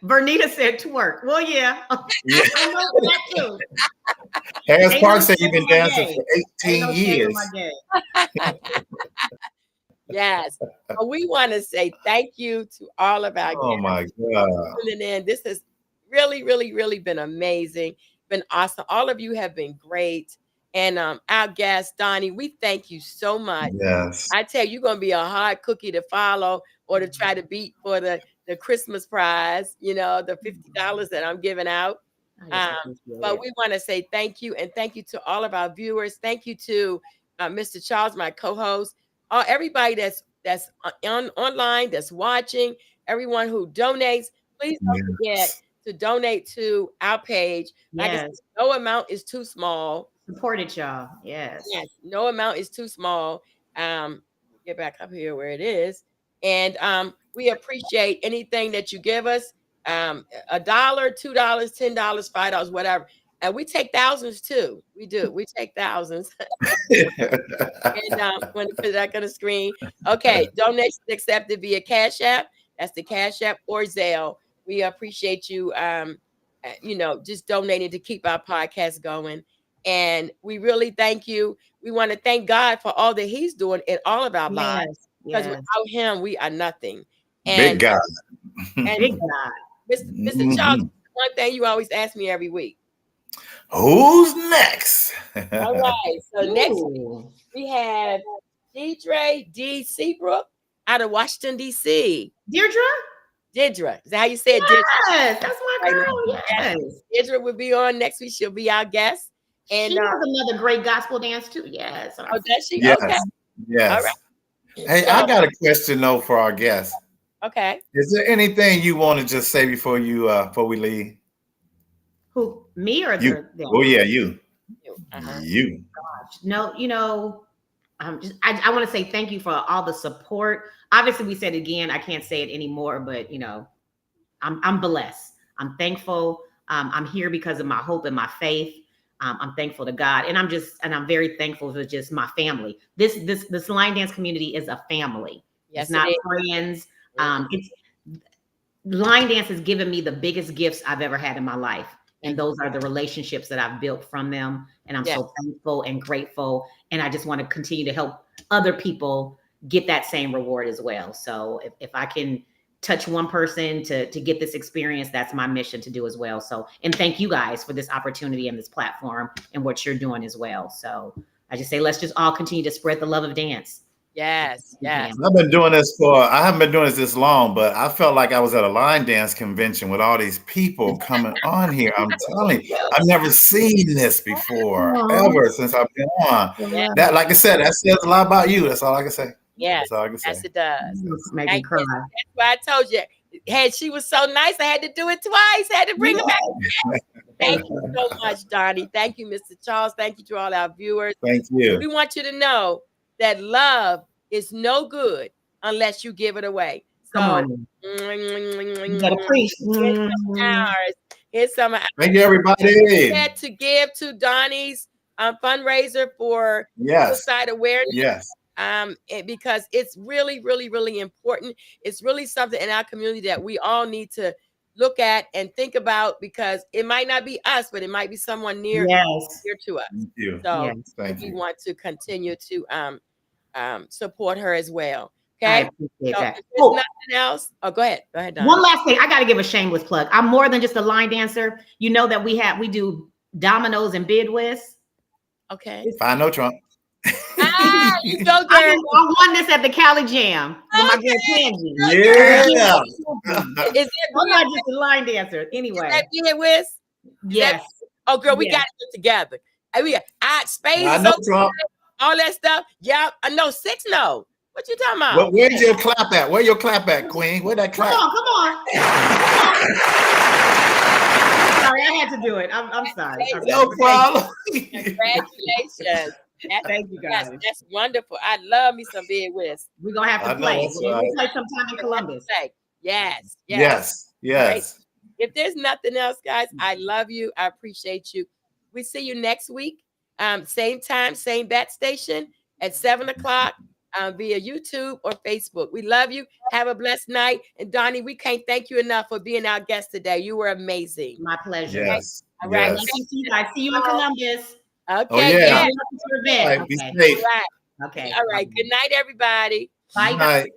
B: Vernita said twerk. Well, yeah.
D: Yeah.
B: I know that too.
D: Harris
B: Ain't
D: Park
B: no
D: said you've been
B: shame on my
D: dancing
B: game.
D: for
B: Ain't
D: 18
B: no shame in
D: years.
B: my game.
C: Yes. Well, we want to say thank you to all of our
D: Oh
C: guests
D: my
C: for
D: God.
C: tuning in. This has really, really, really been amazing. Been awesome. All of you have been great. And our guest, Donnie, we thank you so much.
D: Yes.
C: I tell you, you're going to be a hard cookie to follow or to try to beat for the Christmas prize, you know, the $50 that I'm giving out. But we want to say thank you. And thank you to all of our viewers. Thank you to Mr. Charles, my co-host, everybody that's online, that's watching, everyone who donates. Please don't forget to donate to our page. Like I said, no amount is too small.
B: Support it, y'all. Yes.
C: Yes, no amount is too small. Get back up here where it is. And we appreciate anything that you give us. $1, $2, $10, $5, whatever. And we take thousands too. We do. We take thousands. And I'm going to put that on the screen. Okay, donations accepted via Cash App. That's the Cash App or Zelle. We appreciate you, just donating to keep our podcast going. And we really thank you. We want to thank God for all that He's doing in all of our lives. Because without Him, we are nothing. And,
D: Big God.
B: Big God.
C: Mr. Charles, one thing you always ask me every week.
D: Who's next?
C: All right. So next week, we have Deidre D. Seabrook out of Washington, D.C. Deidre. Is that how you say it?
B: Yes, that's my girl. Yes.
C: Deidre will be on next week. She'll be our guest. And
B: she has another great gospel dance too. Yes.
C: Oh, does she?
D: Yes.
C: Okay.
D: Yes.
C: All right.
D: Hey, I got a question though for our guests.
C: Okay.
D: Is there anything you want to just say before we leave?
B: Who, me or
D: you?
B: them?
D: Oh yeah, you.
C: Uh-huh.
D: You.
B: Gosh, no, I want to say thank you for all the support. Obviously, we said it again. I can't say it anymore, but I'm blessed. I'm thankful. I'm here because of my hope and my faith. I'm thankful to God, and I'm very thankful for just my family. This line dance community is a family.
C: Yes,
B: it's not
C: it is.
B: friends. It's line dance has given me the biggest gifts I've ever had in my life. And those are the relationships that I've built from them. And I'm so thankful and grateful. And I just want to continue to help other people get that same reward as well. So if I can touch one person to get this experience, that's my mission to do as well. So, and thank you guys for this opportunity and this platform and what you're doing as well. So I just say, let's just all continue to spread the love of dance.
C: Yes.
D: I haven't been doing this long, but I felt like I was at a line dance convention with all these people coming on here. I'm telling you, I've never seen this before, ever since I've been on. That, like I said, that says a lot about you. That's all I can say.
C: Yes,
D: that's all I can say.
C: Yes, it does.
B: Make me cry.
C: That's why I told you. Hey, she was so nice. I had to do it twice. I had to bring her back. Thank you so much, Donnie. Thank you, Mr. Charles. Thank you to all our viewers.
D: Thank you.
C: We want you to know that love is no good unless you give it away. So,
B: come on. You gotta preach.
C: Here's some hours.
D: Thank you, everybody.
C: Had to give to Donnie's fundraiser for suicide awareness.
D: Yes.
C: Because it's really, really, really important. It's really something in our community that we all need to look at and think about, because it might not be us, but it might be someone near to us.
D: Thank you.
C: So
D: Thank
C: we
D: you.
C: want to continue to support her as well. Okay.
B: I appreciate that.
C: If there's nothing else. Oh, go ahead. Go ahead, Don.
B: One last thing. I got to give a shameless plug. I'm more than just a line dancer. You know that we do dominoes and bid whist.
C: Okay.
D: Fine, no Trump.
C: You go, girl.
B: I won this at the Cali Jam with my girl Tangy.
D: Yeah.
C: Is it
B: I'm not just a line dancer. Anyway.
C: Is that bid whist?
B: Yes.
C: Oh, girl, we got to get together. We got spades.
D: I know Trump.
C: All that stuff. Yeah, I know 6. No. What you talking about?
D: Where's your clap at? Where your clap at, Queen? Where that clap?
B: Come on. Sorry, I had to do it. I'm sorry.
D: No problem.
C: Congratulations.
B: Thank you, guys.
C: That's wonderful. I love me some bid whist.
B: We're gonna have to play. We'll play sometime in Columbus.
C: Yes.
D: Yes.
C: If there's nothing else, guys, I love you. I appreciate you. We see you next week. Same time, same bat station at 7:00 via YouTube or Facebook. We love you. Have a blessed night. And Donnie, we can't thank you enough for being our guest today. You were amazing.
B: My pleasure.
D: Yes.
C: All right.
B: Thank you, guys. See you in Columbus.
C: Okay.
D: Oh, yeah.
B: All right.
D: Be safe.
B: Okay.
C: All right. Good night, everybody.
B: Bye.
D: Good night.